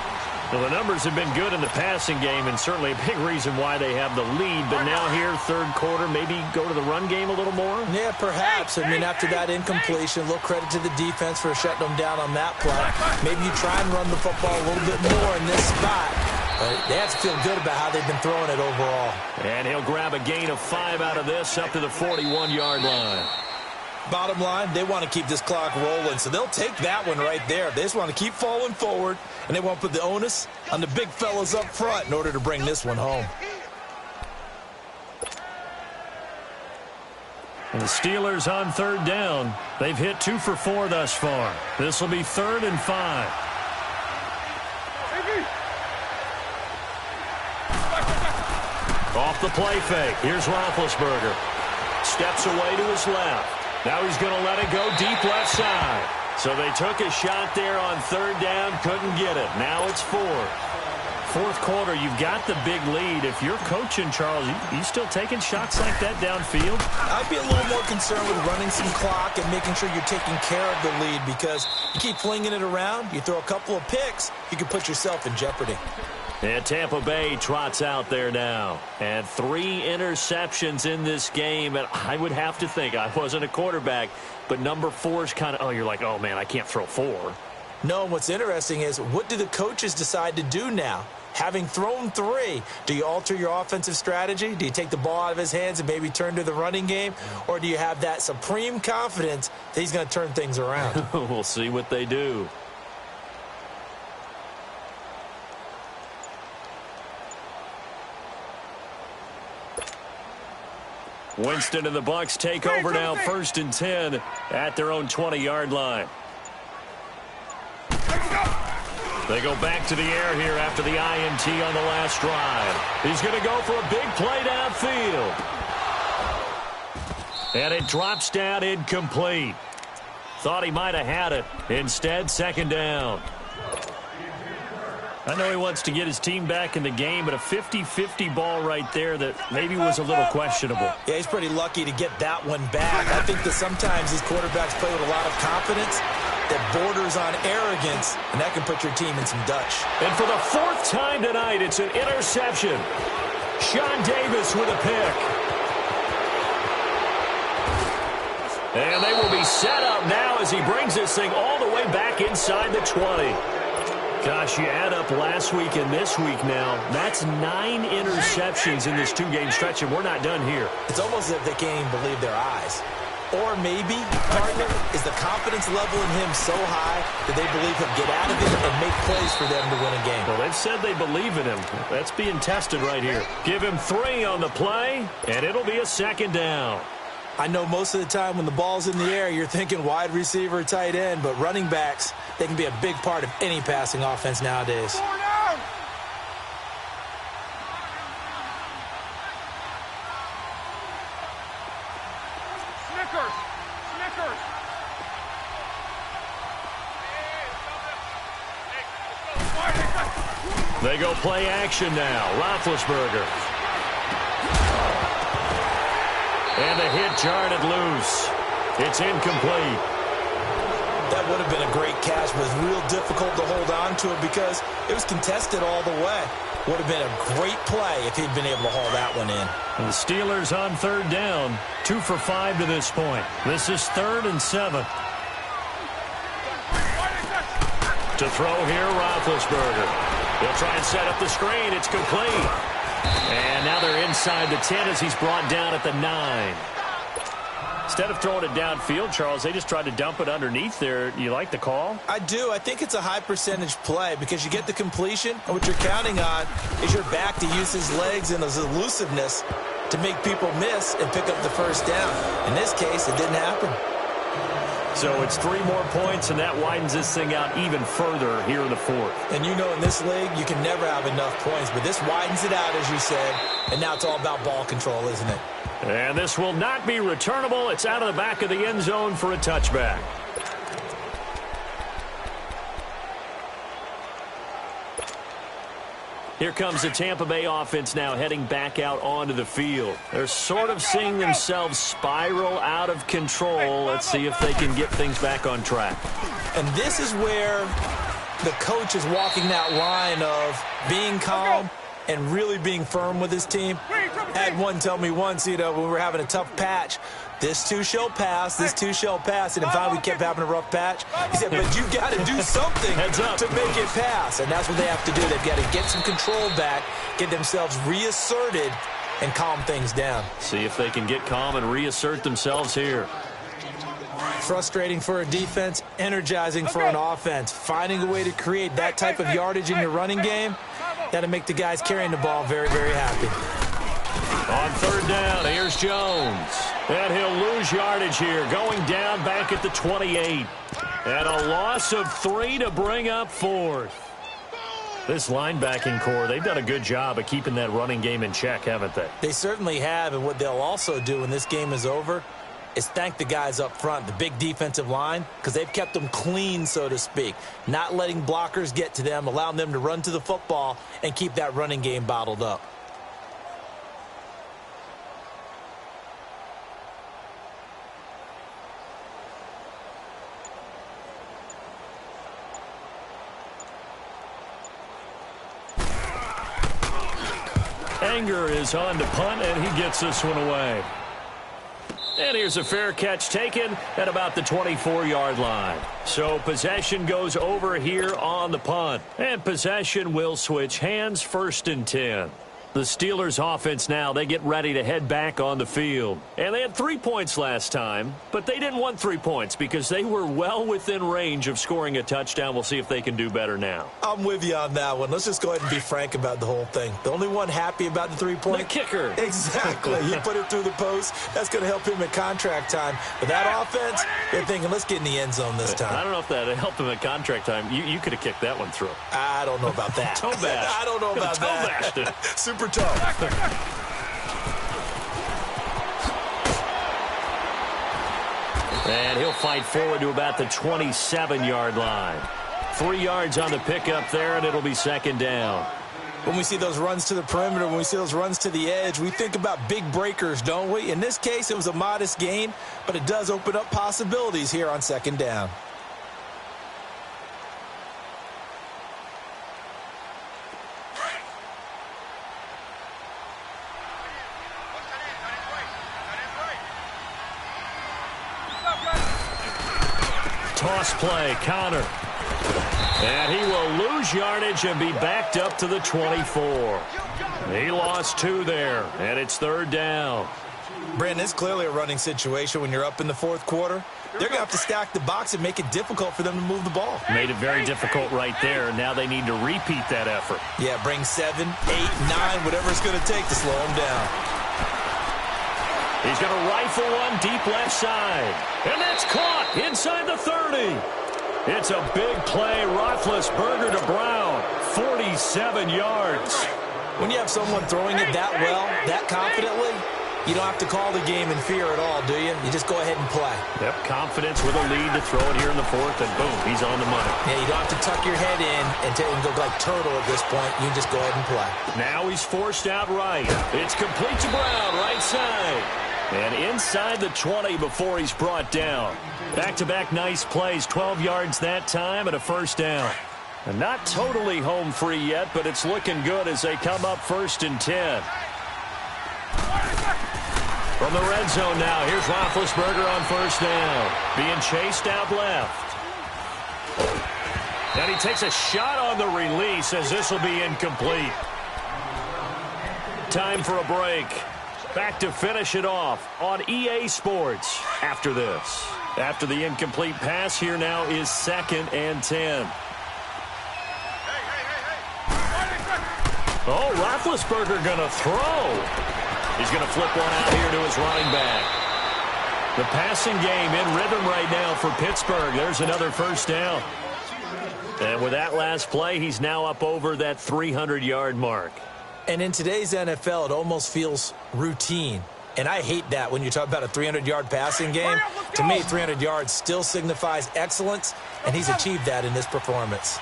Well, the numbers have been good in the passing game, and certainly a big reason why they have the lead. But now here, third quarter, maybe go to the run game a little more? Yeah, perhaps. I mean, after that incompletion, a little credit to the defense for shutting them down on that play. Maybe you try and run the football a little bit more in this spot. But they have to feel good about how they've been throwing it overall. And he'll grab a gain of 5 out of this up to the 41-yard line. Bottom line, they want to keep this clock rolling, so they'll take that one right there. They just want to keep falling forward, and they want to put the onus on the big fellas up front in order to bring this one home. And the Steelers on third down. They've hit 2 for 4 thus far. This will be 3rd and 5. Off the play fake. Here's Roethlisberger. Steps away to his left. Now he's going to let it go deep left side. So they took a shot there on third down, couldn't get it. Now it's 4th. Fourth quarter, you've got the big lead. If you're coaching, Charles, you still taking shots like that downfield? I'd be a little more concerned with running some clock and making sure you're taking care of the lead, because you keep flinging it around, you throw a couple of picks, you can put yourself in jeopardy. And Tampa Bay trots out there now. And 3 interceptions in this game. And I would have to think, I wasn't a quarterback, but number 4 is kind of, you're like, oh, man, I can't throw 4. No, and what's interesting is, what do the coaches decide to do now? Having thrown 3, do you alter your offensive strategy? Do you take the ball out of his hands and maybe turn to the running game? Or do you have that supreme confidence that he's going to turn things around? We'll see what they do. Winston and the Bucs take over now, 1st and 10 at their own 20-yard line. They go back to the air here after the INT on the last drive. He's going to go for a big play downfield. And it drops down incomplete. Thought he might have had it. Instead, second down. I know he wants to get his team back in the game, but a 50-50 ball right there that maybe was a little questionable. Yeah, he's pretty lucky to get that one back. I think that sometimes these quarterbacks play with a lot of confidence that borders on arrogance, and that can put your team in some Dutch. And for the 4th time tonight, it's an interception. Sean Davis with a pick. And they will be set up now as he brings this thing all the way back inside the 20. Gosh, you add up last week and this week now, that's 9 interceptions in this 2-game stretch, and we're not done here. It's almost as if they can't even believe their eyes. Or maybe, partner, is the confidence level in him so high that they believe he'll get out of it and make plays for them to win a game. Well, they've said they believe in him. That's being tested right here. Give him 3 on the play, and it'll be a second down. I know most of the time when the ball's in the air, you're thinking wide receiver, tight end, but running backs, they can be a big part of any passing offense nowadays. Snickers. They go play action now. Roethlisberger. And the hit jarred it loose. It's incomplete. That That would have been a great catch, but it's real difficult to hold on to it because it was contested all the way. Would have been a great play if he'd been able to haul that one in. And the Steelers on third down, 2 for 5 to this point. This is 3rd and 7. To throw here, Roethlisberger. He'll try and set up the screen. It's complete. And now they're inside the 10 as he's brought down at the 9. Instead of throwing it downfield, Charles, they just tried to dump it underneath there. You like the call? I do. I think it's a high percentage play because you get the completion, and what you're counting on is your back to use his legs and his elusiveness to make people miss and pick up the first down. In this case, it didn't happen. So it's 3 more points, and that widens this thing out even further here in the 4th. And you know in this league, you can never have enough points, but this widens it out, as you said, and now it's all about ball control, isn't it? And this will not be returnable. It's out of the back of the end zone for a touchback. Here comes the Tampa Bay offense now heading back out onto the field. They're sort of seeing themselves spiral out of control. Let's see if they can get things back on track. And this is where the coach is walking that line of being calm and really being firm with his team. I had one tell me once, when we were having a tough patch, this too shall pass, this too shall pass. And finally we kept having a rough patch. He said, but you've got to do something to make it pass. And that's what they have to do. They've got to get some control back, get themselves reasserted, and calm things down. See if they can get calm and reassert themselves here. Frustrating for a defense, energizing for an offense. Finding a way to create that type of yardage in your running game, that'll make the guys carrying the ball very, very happy. On third down, here's Jones. And he'll lose yardage here, going down back at the 28. And a loss of 3 to bring up 4th. This linebacking core, they've done a good job of keeping that running game in check, haven't they? They certainly have, and what they'll also do when this game is over is thank the guys up front, the big defensive line, because they've kept them clean, so to speak. Not letting blockers get to them, allowing them to run to the football and keep that running game bottled up. Anger is on to punt, and he gets this one away. And here's a fair catch taken at about the 24-yard line. So possession goes over here on the punt. And possession will switch hands, 1st and 10. The Steelers offense now, they get ready to head back on the field. And they had 3 points last time, but they didn't want 3 points because they were well within range of scoring a touchdown. We'll see if they can do better now. I'm with you on that one. Let's just go ahead and be frank about the whole thing. The only one happy about the 3-point? The kicker. Exactly. He put it through the post. That's going to help him at contract time. But that offense, they're thinking, let's get in the end zone this time. I don't know if that helped him at contract time. You could have kicked that one through. I don't know about that. Toe bash. I don't know about that. Toe bashed it. Super tough. And he'll fight forward to about the 27-yard line. 3 yards on the pickup there, and it'll be 2nd down. When we see those runs to the perimeter, when we see those runs to the edge, we think about big breakers, don't we? In this case, it was a modest gain, but it does open up possibilities here on 2nd down. Toss play, counter. And he will lose yardage and be backed up to the 24. He lost 2 there, and it's 3rd down. Brandon, it's clearly a running situation when you're up in the 4th quarter. They're going to have to stack the box and make it difficult for them to move the ball. Made it very difficult right there. Now they need to repeat that effort. Yeah, bring 7, 8, 9, whatever it's going to take to slow them down. He's going to rifle one deep left side. And that's caught inside the 30. It's a big play. Roethlisberger to Brown. 47 yards. When you have someone throwing it that well, that confidently, you don't have to call the game in fear at all, do you? You just go ahead and play. Yep, confidence with a lead to throw it here in the 4th, and boom, he's on the money. Yeah, you don't have to tuck your head in and go like turtle at this point. You just go ahead and play. Now he's forced out right. It's complete to Brown, right side. And inside the 20 before he's brought down. Back-to-back nice plays, 12 yards that time and a first down. And not totally home free yet, but it's looking good as they come up 1st and 10. From the red zone now, here's Roethlisberger on first down. Being chased out left. And he takes a shot on the release as this will be incomplete. Time for a break. Back to finish it off on EA Sports after this. After the incomplete pass, here now is 2nd and 10. Oh, Roethlisberger going to throw. He's going to flip one out here to his running back. The passing game in rhythm right now for Pittsburgh. There's another first down. And with that last play, he's now up over that 300-yard mark. And in today's NFL, it almost feels routine. And I hate that when you talk about a 300-yard passing game. To me, 300 yards still signifies excellence, and he's achieved that in this performance.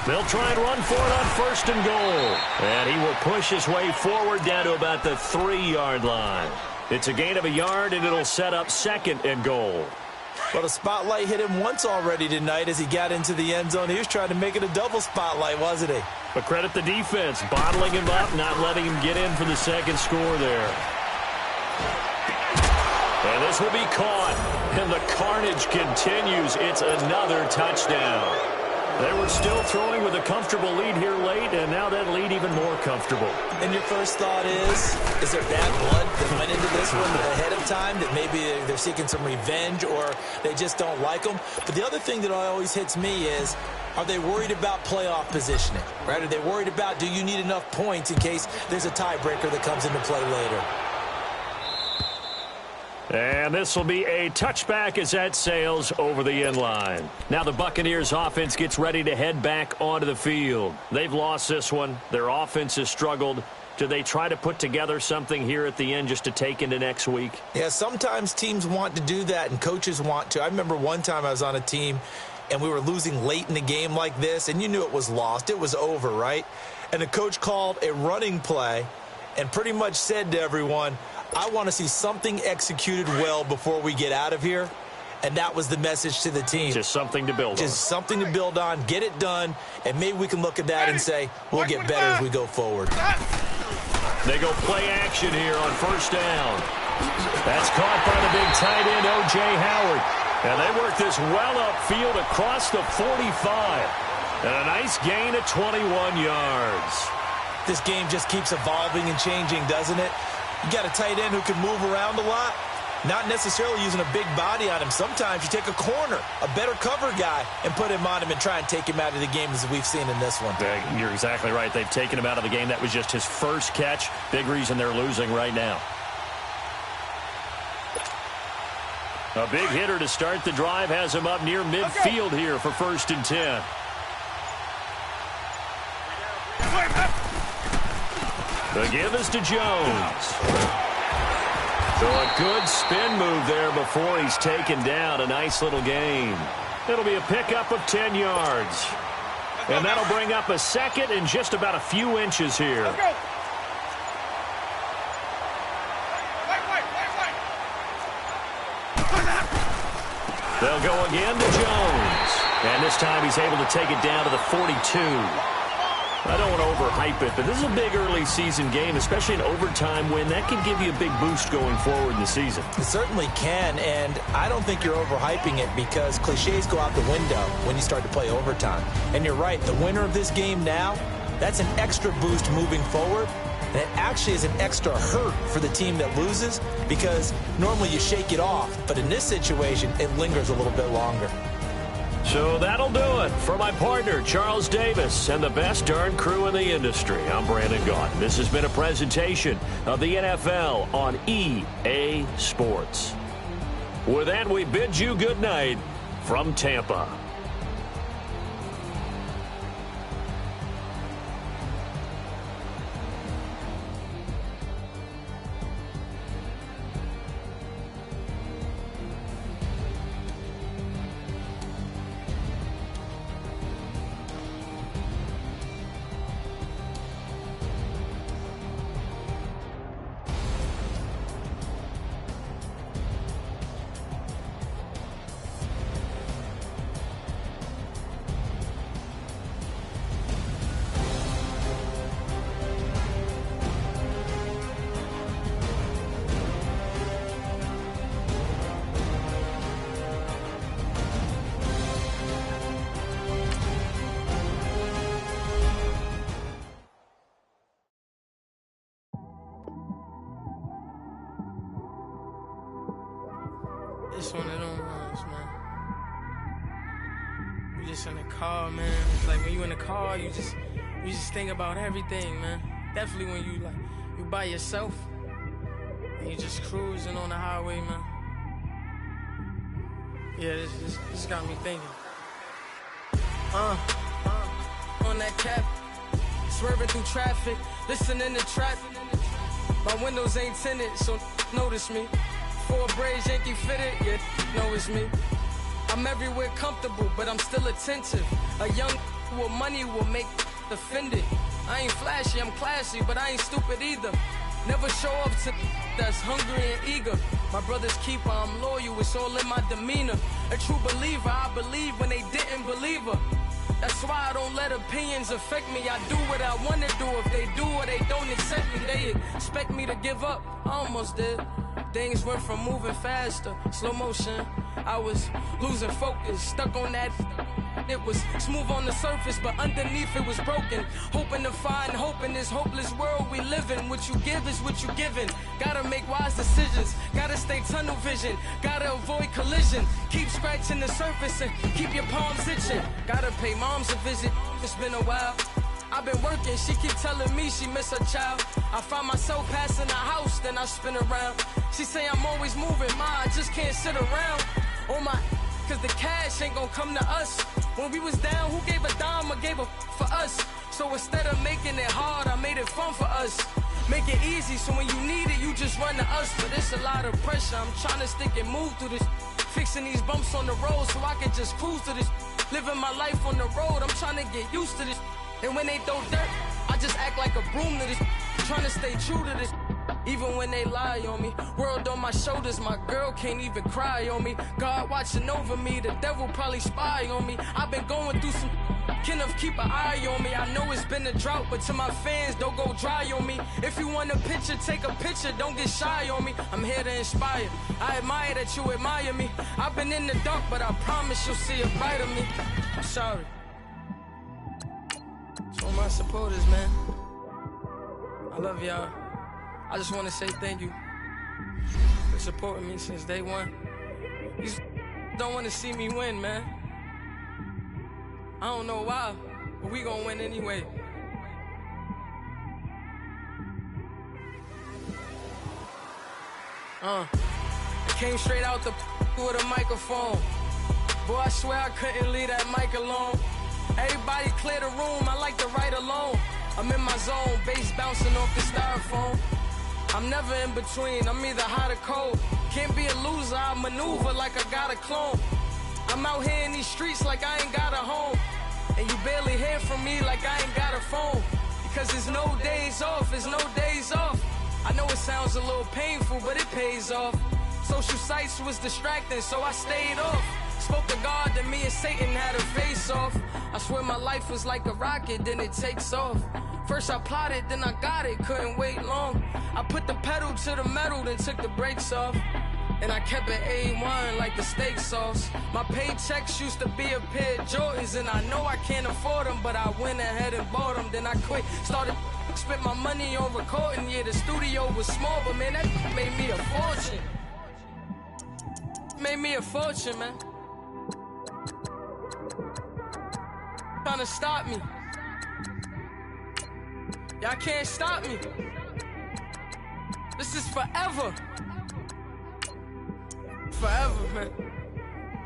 They'll try and run for it on 1st and goal. And he will push his way forward down to about the 3-yard line. It's a gain of a yard, and it'll set up 2nd and goal. Well, the spotlight hit him once already tonight as he got into the end zone. He was trying to make it a double spotlight, wasn't he? But credit the defense, bottling him up, not letting him get in for the second score there. And this will be caught, and the carnage continues. It's another touchdown. They were still throwing with a comfortable lead here late, and now that lead even more comfortable. And your first thought is there bad blood that went into this one ahead of time, that maybe they're seeking some revenge or they just don't like them? But the other thing that always hits me is, are they worried about playoff positioning? Right? Are they worried about, do you need enough points in case there's a tiebreaker that comes into play later? And this will be a touchback as that sails over the end line. Now the Buccaneers offense gets ready to head back onto the field. They've lost this one. Their offense has struggled. Do they try to put together something here at the end just to take into next week? Yeah, sometimes teams want to do that and coaches want to. I remember one time I was on a team and we were losing late in the game like this, and you knew it was lost. It was over, right? And the coach called a running play and pretty much said to everyone, I want to see something executed well before we get out of here. And that was the message to the team. Just something to build on. Just something to build on, get it done, and maybe we can look at that and say, we'll get better as we go forward. They go play action here on first down. That's caught by the big tight end, O.J. Howard. And they work this well upfield across the 45. And a nice gain of 21 yards. This game just keeps evolving and changing, doesn't it? You got a tight end who can move around a lot, not necessarily using a big body on him. Sometimes you take a corner, a better cover guy, and put him on him and try and take him out of the game as we've seen in this one. You're exactly right. They've taken him out of the game. That was just his first catch. Big reason they're losing right now. A big hitter to start the drive has him up near midfield here for 1st and 10. The give is to Jones. So a good spin move there before he's taken down. A nice little gain. It'll be a pickup of 10 yards. And that'll bring up a 2nd and just about a few inches here. They'll go again to Jones. And this time he's able to take it down to the 42. I don't want to overhype it, but this is a big early season game, especially an overtime win. That can give you a big boost going forward in the season. It certainly can, and I don't think you're overhyping it because cliches go out the window when you start to play overtime. And you're right, the winner of this game now, that's an extra boost moving forward. And it actually is an extra hurt for the team that loses because normally you shake it off, but in this situation, it lingers a little bit longer. So that'll do it for my partner, Charles Davis, and the best darn crew in the industry. I'm Brandon Gaudin. This has been a presentation of the NFL on EA Sports. With that, we bid you good night from Tampa. It's one of them ones, man. You just in the car, man. It's like when you in the car, you just think about everything, man. Definitely when you by yourself and you just cruising on the highway, man. Yeah, this got me thinking. On that cap, swerving through traffic, listening to trap. My windows ain't tinted, so notice me. 4 braids, Yankee fitted, yeah, know it's me. I'm everywhere comfortable, but I'm still attentive. A young with money will make offended. I ain't flashy, I'm classy, but I ain't stupid either. Never show up to that's hungry and eager. My brother's keeper, I'm loyal, it's all in my demeanor. A true believer, I believe when they didn't believe her. That's why I don't let opinions affect me. I do what I want to do. If they do or they don't accept me, they expect me to give up. I almost did. Things went from moving faster, slow motion. I was losing focus, stuck on that. It was smooth on the surface, but underneath it was broken. Hoping to find hope in this hopeless world we live in. What you give is what you given. Gotta make wise decisions. Gotta stay tunnel vision. Gotta avoid collision. Keep scratching the surface and keep your palms itching. Gotta pay moms a visit. It's been a while. I've been working, she keep telling me she miss her child. I find myself passing the house, then I spin around. She say I'm always moving, I just can't sit around. Oh my, cause the cash ain't gonna come to us. When we was down, who gave a dime or gave a for us? So instead of making it hard, I made it fun for us. Make it easy, so when you need it, you just run to us. But it's a lot of pressure, I'm trying to stick and move through this. Fixing these bumps on the road so I can just cruise to this. Living my life on the road, I'm trying to get used to this. And when they throw dirt, I just act like a broom to this. Trying to stay true to this. Even when they lie on me. World on my shoulders, my girl can't even cry on me. God watching over me, the devil probably spy on me. I've been going through some. Kenneth, keep an eye on me. I know it's been a drought, but to my fans, don't go dry on me. If you want a picture, take a picture, don't get shy on me. I'm here to inspire. I admire that you admire me. I've been in the dark, but I promise you'll see a brighter me. I'm sorry. To all my supporters, man, I love y'all. I just want to say thank you for supporting me since day one. You don't want to see me win, man. I don't know why, but we gonna win anyway. I came straight out the with a microphone. Boy, I swear I couldn't leave that mic alone. Everybody clear the room, I like to write alone. I'm in my zone, bass bouncing off the styrofoam. I'm never in between, I'm either hot or cold. Can't be a loser, I maneuver like I got a clone. I'm out here in these streets like I ain't got a home. And you barely hear from me like I ain't got a phone. Because there's no days off, there's no days off. I know it sounds a little painful, but it pays off. Social sites was distracting, so I stayed off. Spoke to God, then me and Satan had a face off. I swear my life was like a rocket, then it takes off. First I plotted, then I got it, couldn't wait long. I put the pedal to the metal, then took the brakes off. And I kept it A1 like the steak sauce. My paychecks used to be a pair of Jordans, and I know I can't afford them, but I went ahead and bought them. Then I quit, started spent my money on recording. Yeah, the studio was small, but man, that made me a fortune. Made me a fortune, man. Trying to stop me. Y'all can't stop me. This is forever. Forever, man.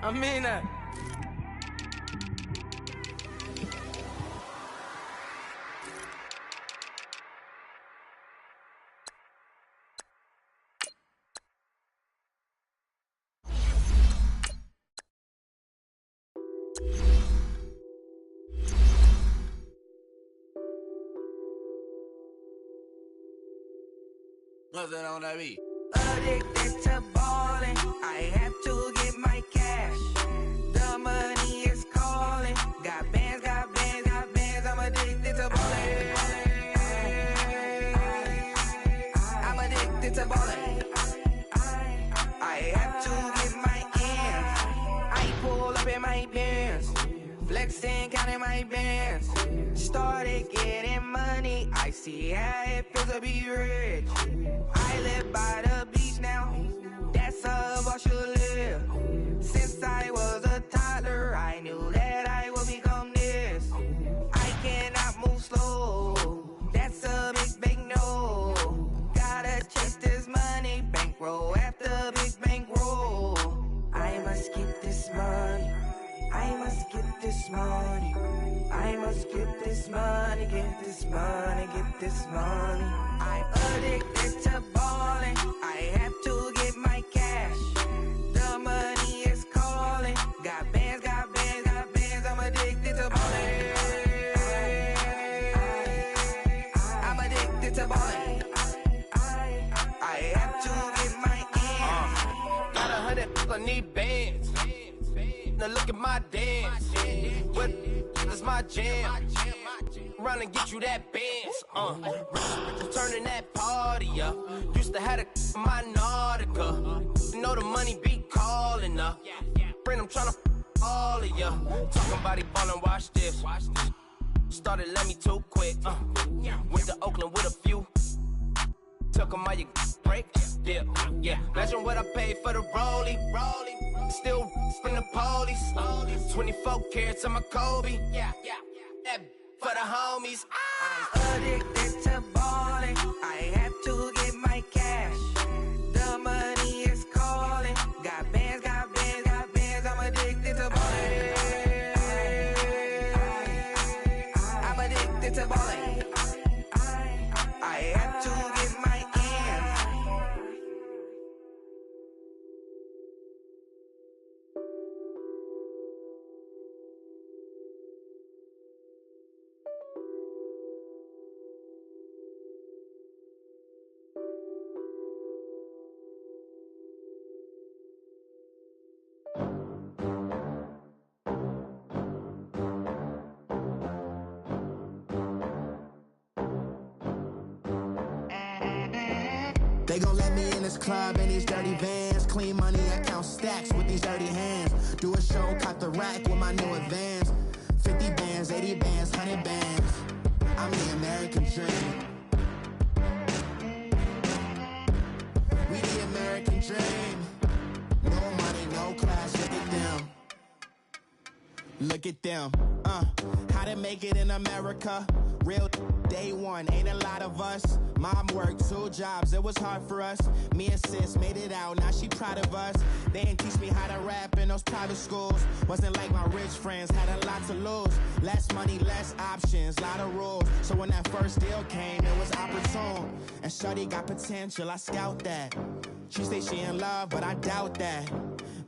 I mean that. Nothing on that beat. Addicted to ballin', I have to get my cash. The money is calling. Got bands, got bands, got bands. I'm addicted to ballin'. I'm addicted to ballin'. I have to get my ends. I pull up in my bands, flexing, counting my bands. Started getting money. I see how it feels to be rich. I live by the beach now, that's how I should live. bankroll after big bankroll. I must get this money. I must get this money. I must get this money, get this money, get this money. I'm addicted to balling. I have to get my cash. The money is calling. Got bands, got bands, got bands. I'm addicted to balling. I'm addicted to balling. I have to get my ends. Got 100, I need bands. Now look at my dance. What is my jam? Run and get you that bands. Turning that party up. Used to have a my Nautica. You know the money be calling up. Friend, I'm tryna all of ya. Talking about he ballin', watch this. Started let me too quick. Went to Oakland with a few. Took 'em all you break. Dip. Yeah. Imagine what I paid for the rollie. Still from the police. 24 carats on my Kobe. That for the homies. I'm addicted to balling. I have to get my cash. The money is calling. Got bands, got bands, got bands. I'm addicted to balling. I'm addicted to balling. I have to get my ends. They gon' let me in this club in these dirty vans. Clean money, I count stacks with these dirty hands. Do a show, caught the rack with my new advance. 50 bands, 80 bands, 100 bands. I'm the American dream. We the American dream. No money, no class, look at them. Look at them, how to make it in America. Real day one, ain't a lot of us. Mom worked 2 jobs, it was hard for us. Me and sis made it out, now she proud of us. They didn't teach me how to rap in those private schools. Wasn't like my rich friends, had a lot to lose. Less money, less options, lot of rules. So when that first deal came, it was opportune. And shorty got potential, I scout that. She say she in love, but I doubt that.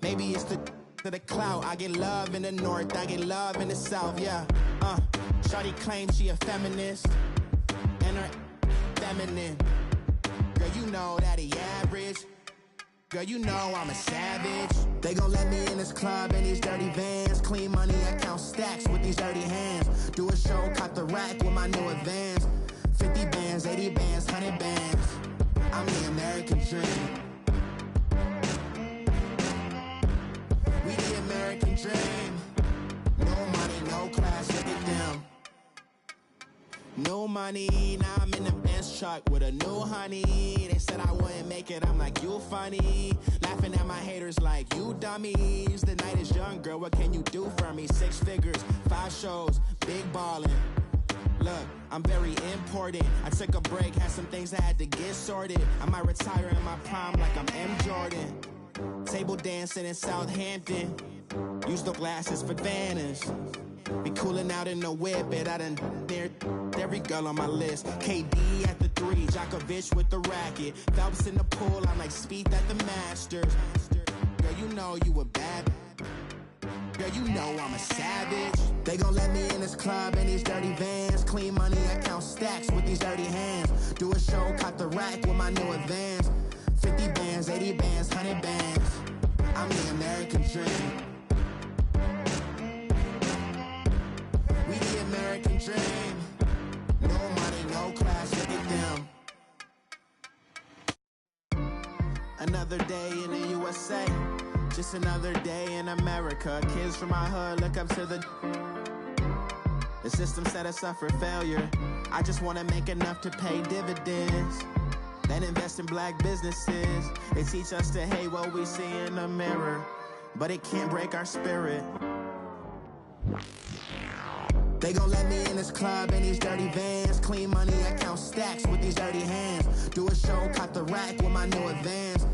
Maybe it's to the clout. I get love in the north, I get love in the south, yeah. Shorty claims she a feminist, and her feminine. Girl, you know that he average. Girl, you know I'm a savage. They gon' let me in this club in these dirty vans. Clean money, I count stacks with these dirty hands. Do a show, caught the rack with my new advance. 50 bands, 80 bands, 100 bands. I'm the American dream. We the American dream. No money, no class, look at them. No money, now I'm in the Benz truck with a new honey. They said I wouldn't make it, I'm like, you funny. Laughing at my haters like, you dummies. The night is young, girl, what can you do for me? 6 figures, 5 shows, big ballin'. Look, I'm very important. I took a break, had some things I had to get sorted. I might retire in my prime like I'm M. Jordan. Table dancing in Southampton. Use the glasses for banners. Be cooling out in the whip, but I done near every girl on my list. KD at the 3, Djokovic with the racket. Phelps in the pool, I'm like Speed at the Masters. Girl, you know you a bad. Girl, you know I'm a savage. They gon' let me in this club in these dirty vans. Clean money, I count stacks with these dirty hands. Do a show, caught the rack with my new advance. 50 bands, 80 bands, 100 bands. I'm the American dream. We the American dream. No money, no class, look at them. Another day in the USA. Just another day in America. Kids from my hood look up to the system set us up for failure. I just wanna make enough to pay dividends. Then invest in black businesses. They teach us to hate what we see in the mirror, but it can't break our spirit. They gon' let me in this club in these dirty vans. Clean money, I count stacks with these dirty hands. Do a show, caught the rack with my new advance.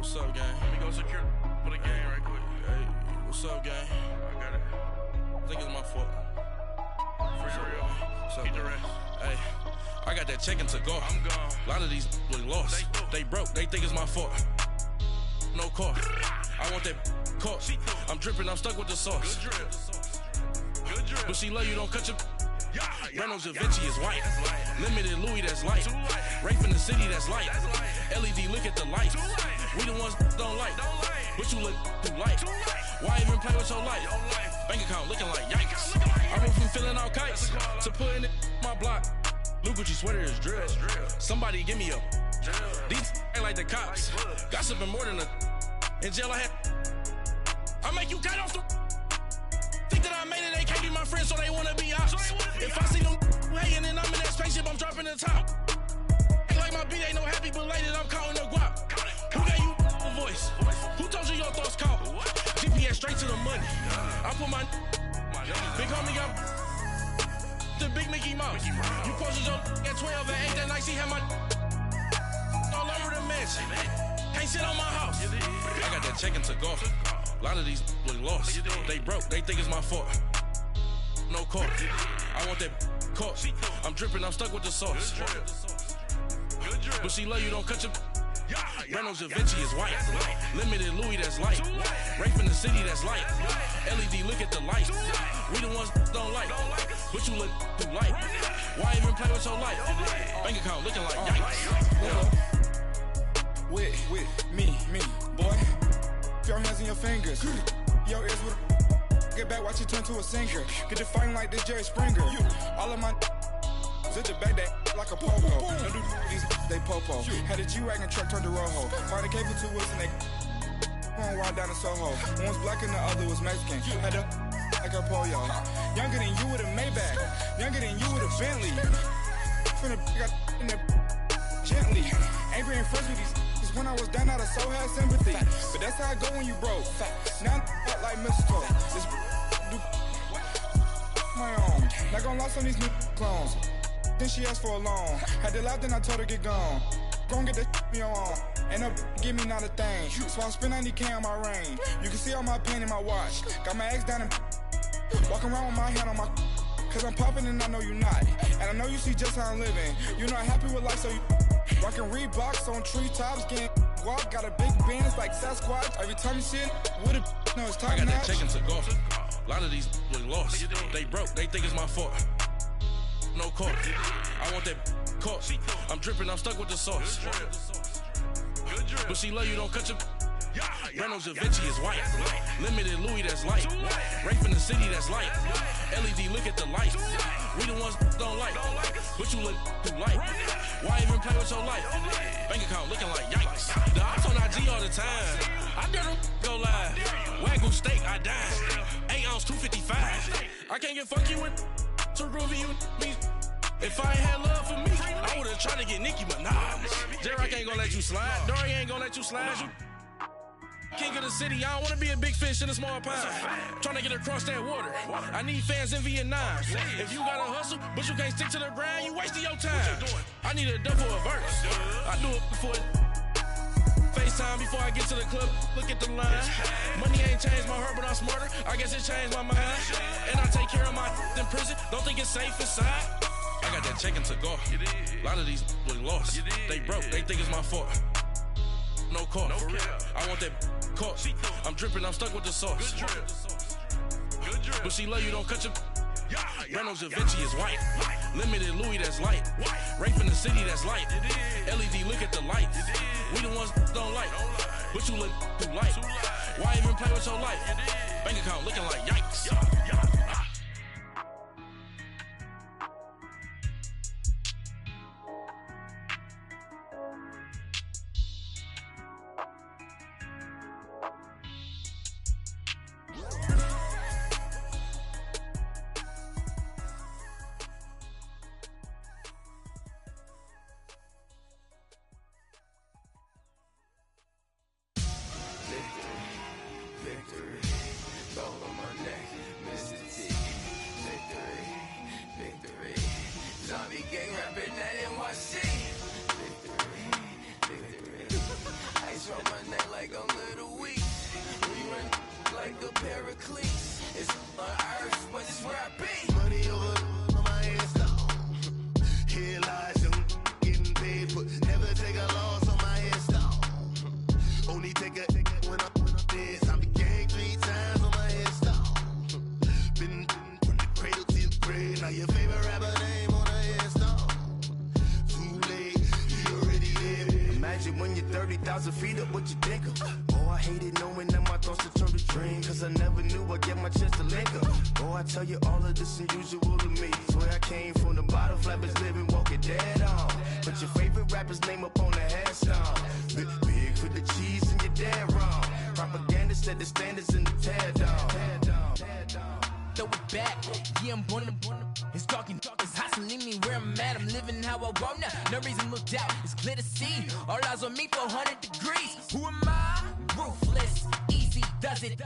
What's up, gang? Let me go secure for the game right quick. Hey, what's up, gang? I got it. I think it's my fault. For real. What's up, keep the rest. Hey, I got that check-in to go. I'm gone. A lot of these look lost. They broke. They think it's my fault. No car. I want that car. I'm dripping. I'm stuck with the sauce. Good drip. Good drip. But she love you. Don't cut your. Reynolds Da Vinci is white. Limited Louis, that's light. Rape in the city, that's light. LED, look at the lights. We the ones don't like. But you look too light. Why even play with your life? Bank account looking like yikes. I went from filling out kites to putting it in my block. Blue Gucci sweater is drill. Somebody give me a. These ain't like the cops. Gossiping more than a. In jail I had. I make you cut off the. Think that I made it, they can't be my friends, so they wanna be ops. If I see them hating and I'm in that spaceship, I'm dropping the top. Ain't like my beat, ain't no happy belated, I'm counting the guap. Who gave you a voice? Who told you your thoughts count? GPS straight to the money. I put my big homie got the big Mickey Mouse. You posted your at 12 and 8 that night, she had my all over the mansion. Can't sit on my house. I got that check-in to go. A lot of these look lost. They broke, they think it's my fault. No car. I want that car. I'm dripping, I'm stuck with the sauce. But she love you, don't cut your. Reynolds Da Vinci is white. Limited Louis, that's light. Rape in the city, that's light. LED, look at the lights. We the ones don't like. But you look too light. Why even play with your life? Bank account looking like yikes. With me, boy. Your hands and your fingers. Your ears with get back, watch you turn to a singer. Get you fighting like this Jerry Springer. All of my sit the back that like a pogo. Don't do these they popo. Had a G-Wagon truck turned to Rojo. Find a cable 2 wheels and they going wild down in Soho. One was black and the other was Mexican. Had a like a pollo. Younger than you with a Maybach. Younger than you with a Bentley. Finna got in there gently. Ain't being friends with these. When I was down, I so had sympathy. But that's how it go when you broke. Now I'm like mistletoe. This do my own. Not gonna lie on these new clones. Then she asked for a loan. Had to laugh, then I told her get gone. Gon' get that me on. Ain't no give me not a thing. So I spend 90K on my range. You can see all my pain in my watch. Got my ex down and walking around with my hand on my. Cause I'm popping and I know you not. And I know you see just how I'm living. You're not happy with life, so you. Rockin' Reeboks on treetops, getting walk, got a big bands like Sasquatch. Every time you see it, with a no, it's time. I got that check-in to go. A lot of these look lost. They broke, they think it's my fault. No car. I want that car. I'm dripping, I'm stuck with the sauce. But she love you, don't cut your. Reynolds Da Vinci is white. Limited Louis, that's light. Rape in the city, that's light. LED, look at the lights. We the ones don't like. But you look too light. Why even play with your life? Bank account looking like yikes. The ops on IG all the time. I dare them go live. Wagyu steak, I dine. 8 ounce, 255. I can't get funky with too groovy you me. If I ain't had love for me, I would've tried to get Nicki Minaj. J-Rock ain't gonna let you slide. Dory ain't gonna let you slide. King of the city, I don't wanna be a big fish in a small pond. Trying to get across that water. I need fans in Vietnam. If you gotta hustle, but you can't stick to the grind, you wasting your time. I need a double a verse. I do it before FaceTime before I get to the club. Look at the line. Money ain't changed my heart, but I'm smarter. I guess it changed my mind. And I take care of my in prison. Don't think it's safe inside. I got that check-in to go. A lot of these look lost. They broke, they think it's my fault. No car. I want that car. I'm dripping, I'm stuck with the sauce. But she love you, don't cut your. Reynolds Da Vinci is white. Limited Louis, that's light. Rape in the city, that's light. LED, look at the lights. We the ones don't like. But you look too light. Why even play with your life? Bank account looking like yikes. Victory, gold on my neck, Mr. Pericles. It's on earth, but it's where I be. Money over on my headstone. Here lies young, getting paid for. Never take a loss on my headstone. Only take a when I'm dead. I be gang 3 times on my headstone. Been from the cradle to the grave. Now your favorite rapper name on a headstone. Too late, he already dead. Imagine when you're 30,000 feet up, what you think of? Oh, I hated knowing that my thoughts would turn to dream. Cause I never knew I'd get my chance to link up. Oh, I tell you all of this unusual to me. Swear I came from the bottom, flappers living, walking dead on. Put your favorite rapper's name up on the headstone. Big for the cheese and you're dead wrong. Propaganda set the standards in the tear down. Throw it back, yeah, I'm born to. It's talking, it's hustling me where I'm at. I'm living how I want now. No reason to look out, it's clear to see. All eyes on me for 100 degrees. Who am I? Ruthless, easy, does it.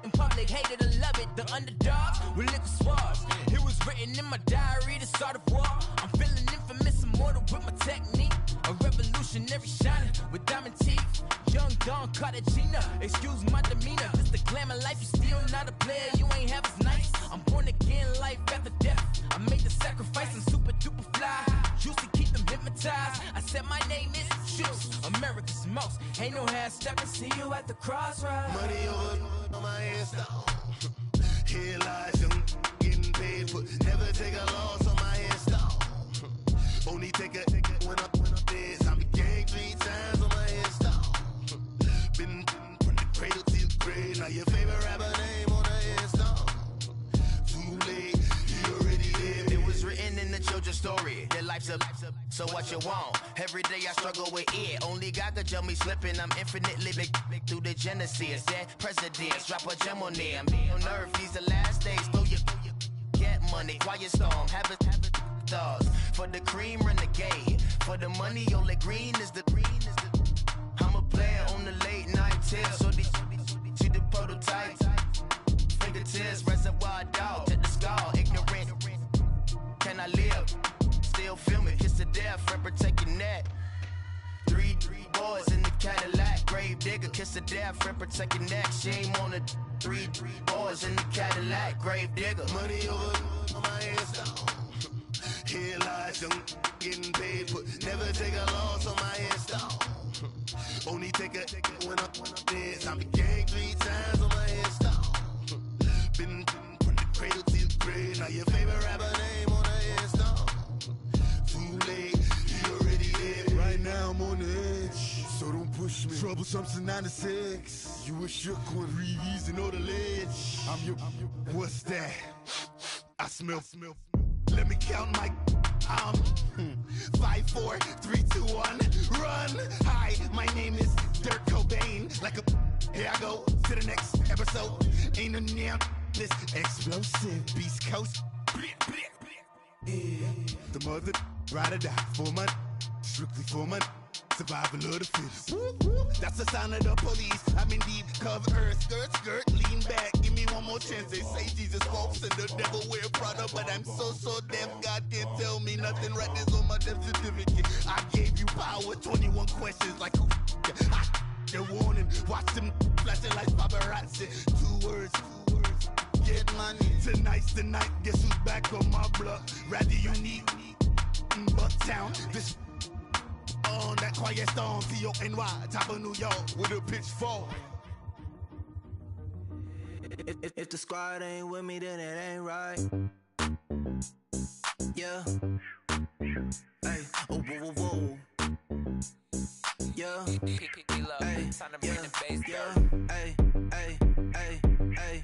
In public, hated to love it. The underdogs with liquor swabs. It was written in my diary to start a war. I'm feeling infamous, immortal with my technique. A revolutionary shining with diamond teeth. Young Don Cartagena, excuse my demeanor. This the glamour life, you still not a player. You ain't half as nice. I'm born again, life after death. I made the sacrifice, I'm super duper fly. Used to keep them hypnotized. I said my name is Juice, America's most. Ain't no half stepping, see you at the crossroads. Money over on my headstone. Here lies young, getting paid for. Never take a loss on my headstone. Only take a when I'm dead. I be gang 3 times on my headstone. Been from the cradle to the grave. Now your favorite rapper name on a headstone. Too late, you already dead. It was written in the children's story. Their life's a so what you want? Every day I struggle with it. Only God could jump me slipping. I'm infinitely big through the genesis. Dead presidents, drop a gem on them. On earth, these the last days. Throw your get money, quiet storm. Have it thoughts. For the cream, renegade. For the money, only green is the. I'm a player on the late night tip. So they see the prototype. Fingertips, reservoir dog. To the skull, ignorant. Can I live? Still filming, kiss to death, rep protecting that. 3 boys in the Cadillac, grave digger, kiss to death, rep protecting that. Shame on the 3 boys in the Cadillac, grave digger. Money over on my headstone. Here lies young, getting paid for. Never take a loss on my headstone. Only take a when I'm dead. I be gang 3 times on my headstone. Been from the cradle to the grave. Now your favorite rapper name on a headstone. Too late, you already dead. Right now I'm on the edge, so don't push me. Troublesome to 96. You a shook one, breeze and all the ledge. I'm your. What's that? I smell. Let me count my. 5, 4, 3, 2, 1, run. Hi, my name is Dirk Cobain. Like a. Here I go to the next episode. Ain't no damn this explosive Beast Coast. Yeah. The mother ride or die for my strictly for my survival of the fittest. That's the sound of the police. I'm in deep cover, skirt, lean back. Give me one more chance. They say Jesus walks and the devil wear Prada, but I'm so deaf. God can't tell me nothing. Right there's on my death certificate. I gave you power. 21 questions like who? They're warning. Watch them flashing like paparazzi. 2 words. Get money. Tonight's the night. Guess who's back on my block? Rather unique. Bucktown. This on that quiet storm. T-O-N-Y. Top of New York with a pitchfork. If the squad ain't with me, then it ain't right. Yeah. Hey. Oh, whoa, whoa, whoa. Yeah. Hey. Yeah. Hey. Hey. Hey. Hey.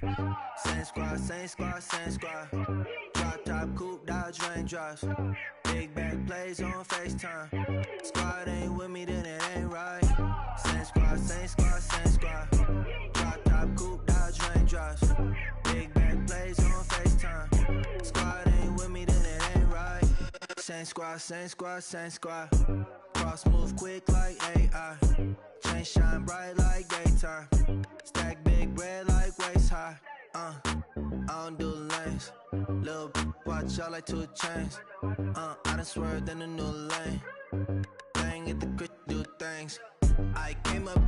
Same squad. Drop top, coupe, Dodge raindrops. Big back plays on FaceTime. Squad ain't with me, then it ain't right. Same squad. Drop top, coupe, Dodge raindrops. Big back plays on FaceTime. Squad ain't with me, then it ain't right. Same squad. Cross move quick like AI. Chain shine bright like daytime. Stack big bread like waist high. I don't do lanes. Little watch out like 2 chains. I done swerved in a new lane. Bang at the crit, do things. I came up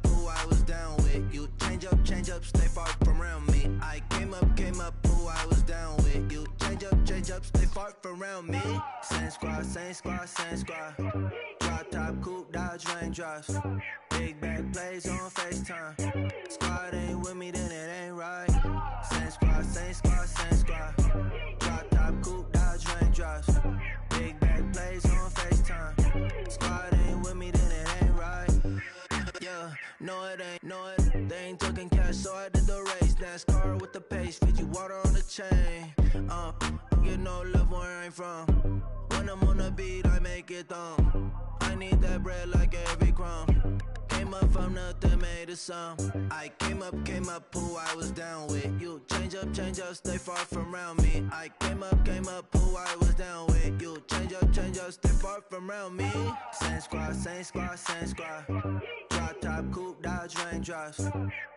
who I was down with. You change up, stay far. squad, same squad, same squad. Drop top, coupe, dodge, raindrops. Big back plays on FaceTime. Squad ain't with me, then it ain't right. Same squad, same squad, same squad. Drop top, coupe, dodge, raindrops. Big back plays on FaceTime. Squad ain't with me, then it ain't right. Yeah, no it ain't, no it. They ain't talking cash, so I did the race. NASCAR with the pace, Fiji water on the chain. Get no love where I'm from. When I'm on the beat, I make it thumb. I need that bread like every crumb. Came up from nothing, made a sum. I came up, who I was down with. You change up, stay far from around me. I came up, who I was down with. You change up, stay far from around me. Same squad, same squad, same squad. Drop top, coupe, dodge, raindrops.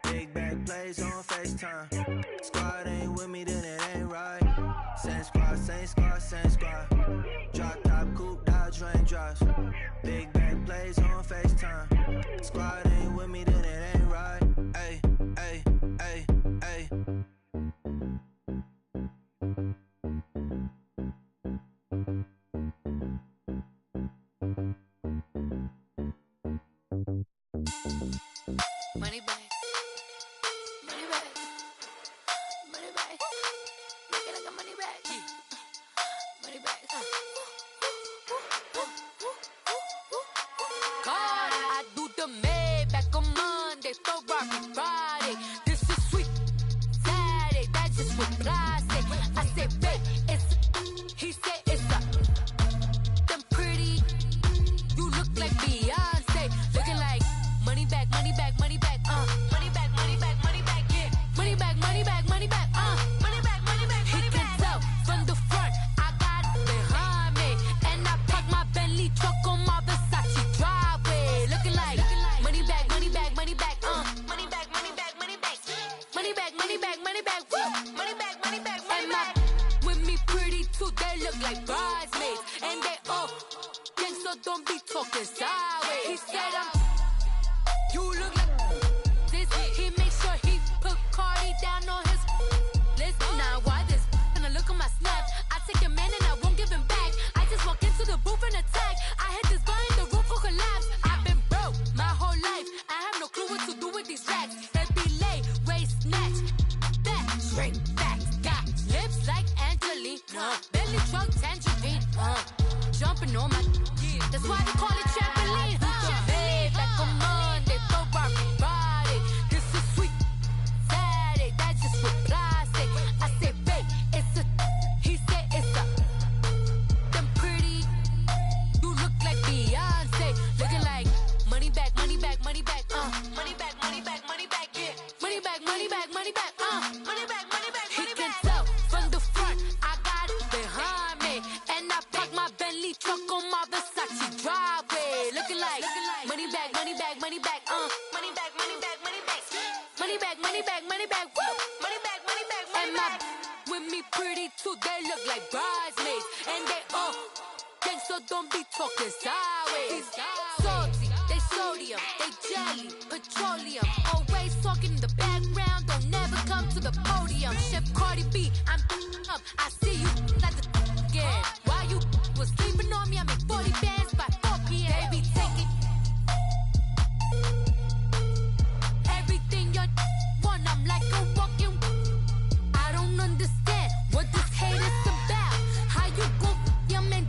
Big back plays on FaceTime. Squad ain't with me, then it ain't right. Same squad, same squad, same squad. Drop top, coupe, dodge, raindrops. Big back plays on FaceTime. Squad ain't with me, then it ain't right. Ay, ay, ay, ay. Money bag. Money bag. Money bag. Make it like a money bag. Money bag. God, I do the Maybach on Monday, Ferrari Friday. This is sweet Saturday, that's just what I say. I say, babe, it's he said it's a them pretty. You look like Beyonce, looking like money bag, money bag, money bag, money bag, money bag, money bag, yeah, money bag, money bag, money bag, money bag, money bag, money bag. He can tell from the front, I got it behind me, and I park my Bentley truck on my Versace driveway, looking like money bag, money bag, money bag, money bag, money bag, money bag, money bag, money bag, money bag, money bag, money bag, money bag. With me pretty too, they look like bridesmaids, and they all gang, so don't be talking sideways. He said you look like this. He make sure he put Cardi down on his list. Now why this? Gonna look at my snap. I take a man and I won't give him back. I just walk into the booth and attack. I hit this guy in the roof will collapse. I've been broke my whole life. I have no clue what to do with these racks. That be lay, waist snatch, that straight back. Got lips like Angelina, belly truck tangerine, jumping on my. That's why they call it trampoline. Back on Monday, Ferrari Friday. This is sweet Saturday, that's just what I say. I say, babe, it's a. He said it's a. Them pretty. You look like Beyonce, looking like money bag, money bag, money bag, money bag, money bag, money bag, yeah, money bag, money bag, money bag, money bag, money bag. He can tell from the front, I got it behind me, and I park my Bentley truck on my Versace driveway, looking like money bag, money bag, money bag, money bag, money bag, money bag, money bag, money bag, money bag, money bag, money bag, money bag. With me pretty too, they look like bridesmaids, and they all gang, so don't be talking sideways. Salty, they sodium, they jelly, petroleum, always talking in the background, don't never come to the podium. Chef Cardi B, I'm up, I see you like the again. While you was sleeping on me, I make 40 bands by 4 p.m. Baby, take it. Everything you want, I'm like a walking. I don't understand what this hate is about. How you go your man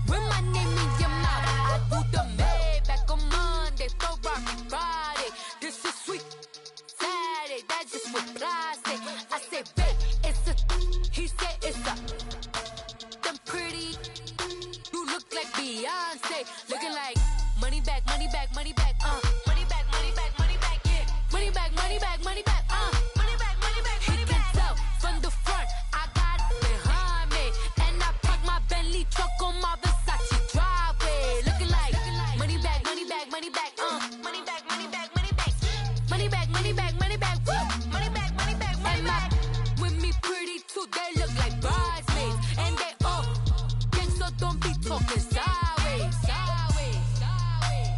with my name in your mouth? I do the Maybach on Monday, Ferrari Friday. This is sweet Saturday, that's just what I say. I say, babe, it's a. He said it's a. Them pretty. You look like Beyonce, looking like money bag, money bag, money bag, money bag, money bag, money bag, yeah, money bag, money bag, money bag, money bag, money bag. He can tell from the front, I got it behind me, and I park my Bentley truck on my Versace driveway, looking like money bag, money bag, money bag, money bag, money bag, money bag, money bag, money bag, money bag, money bag, money bag, money bag. With me pretty too, they look like bridesmaids, and they all gang, so don't be talking sideways, sideways, sideways.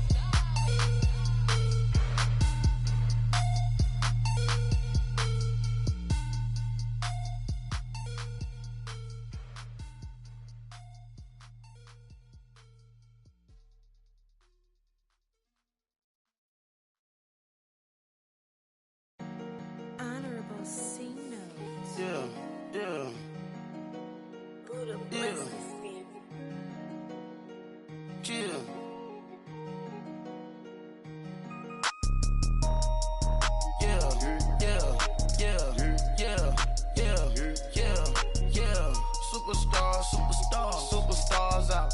Superstars out.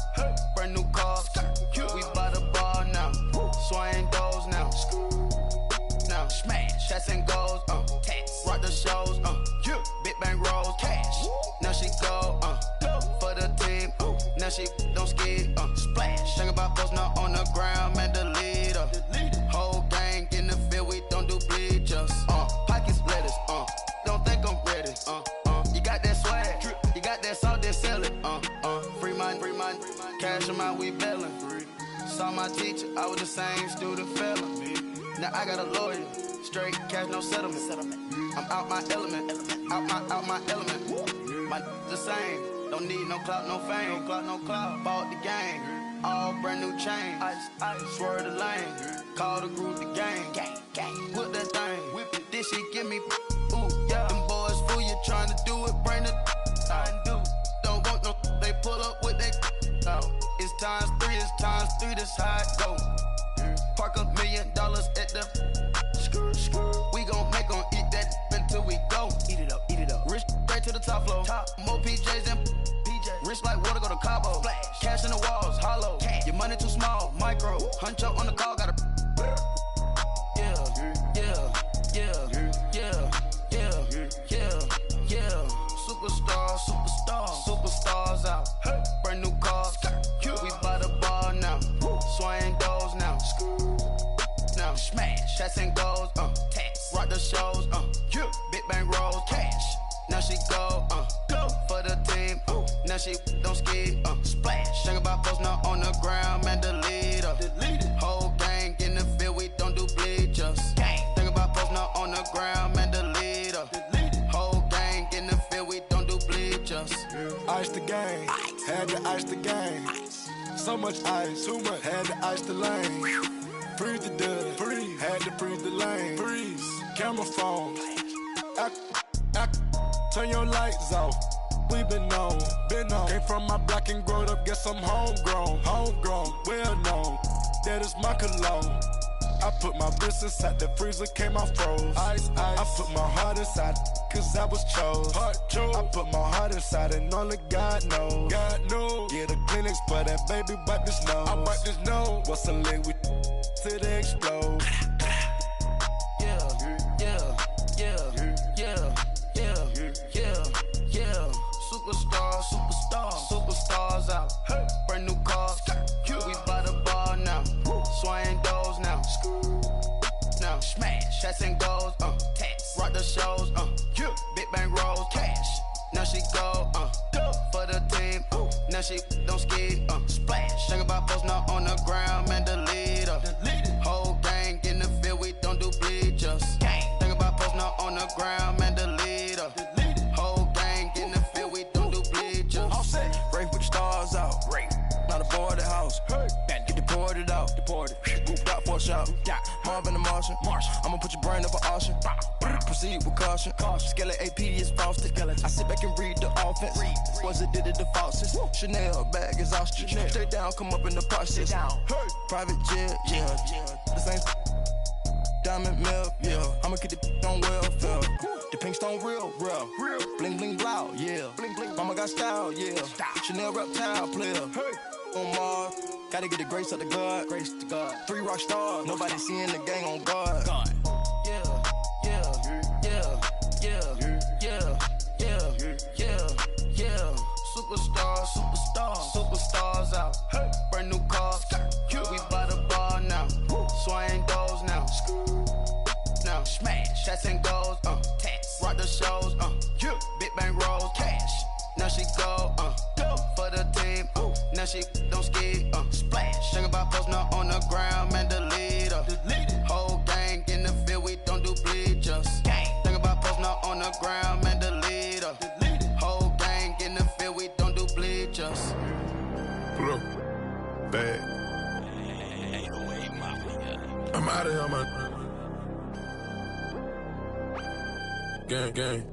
Brand new cars. We by the bar now. Swaying doors now. Now smash. Shots and goals. Rock the shows. Big bang rolls. Cash. Now she go. For the team. Now she don't ski. Splash. Think about posting up on the ground. Man, the leader. Whole gang in the field. We don't do bleachers. Pockets lettuce. Don't think I'm ready. You got that swag. You got that salt, then sell it. Free mind. Cash amount, we bailin'. Saw my teacher, I was the same student felon. Now I got a lawyer. Straight cash, no settlement. I'm out my element. Out my element. My the same. Don't need no clout, no fame. No clout. Bought the game. All brand new chain. Ice. Swerve the lane. Call the group the gang. Whip that thing. Whip it. This shit give me. Ooh, yeah. Them boys fool you trying to do it. Bring it. I do. Don't want no. They pull up with they. It's times 3. This how it go. Park $1 million at the. We gon' make 'em eat that until we go. Eat it up. Rich straight to the top floor. More PJs than PJ. Rich like water, go to Cabo. Splash. Cash in the walls, hollow. Cash. Your money too small, micro. Hunch up on the call, gotta. Yeah. Superstars out. Brand new cars. We by the bar now. Swaying doors now. Now smash. Shots and goals. Rock the shows. Big bang rolls. Cash. Now she go. For the team. Now she don't ski. Splash. Think about posting up on the ground. Man, the leader. Whole gang in the field. We don't do bleachers. Think about posting up on the ground. Man, the leader. Whole gang in the field. We don't do bleachers. Ice the game. Had to ice the game. So much ice, too much. Had to ice the lane. Freeze the dust. Freeze. Had to freeze the lane. Freeze. Camera phone. Turn your lights off. We been on. Came from my block and growed up. Guess I'm homegrown. Well known. That is my cologne. I put my wrist inside the freezer, came out froze. Ice. I put my heart inside, cause I was chose. I put my heart inside and only God knows. Get a Kleenex for that baby, wipe this nose. I wipe this nose. What's a liquid till they explode? Superstars out. Brand new cars. We by the bar now. Swaying doors now. Now smash. Shots and goals. Rock the shows. Big bang rolls. Cash. Now she go. For the team. Now she don't ski. Splash. Think about posting up on the ground. Man, the leader. Whole gang in the field. We don't do bleachers. Think about posting up on the ground. Man, the leader. Whole gang in the field. We don't do bleachers. All set. Rain with the stars out. Not a boy at the house. Get deported out. Grouped out for a shot. Marvin the Martian. I'ma put your brain up an auction. Proceed with caution. Skeleton AP is frosted. I sit back and read the offense. Was it did it the faucets? Chanel bag is ostrich. Stay down, come up in the process. Private jet, yeah. The same diamond milk, yeah. I'ma get the on welfare. The pink stone real. Bling bling blow, yeah. Mama got style, yeah. Chanel reptile player. On Mars, gotta get the grace of the God. 3 rock stars, nobody seeing the gang on guard. Superstars out. Brand new cars. We by the bar now. Swaying doors now. Now smash. Shots and goals. Rock the shows. Big bang rolls. Cash. Now she go. For the team. Now she don't ski. Splash. Think about posting up on the ground. Man, the leader. Whole gang in the field. We don't do bleachers. Think about posting up on the ground. Man, the leader. Whole gang in the field. We don't do bleachers. Pull up. Bag. I'm out of here, man. Gang.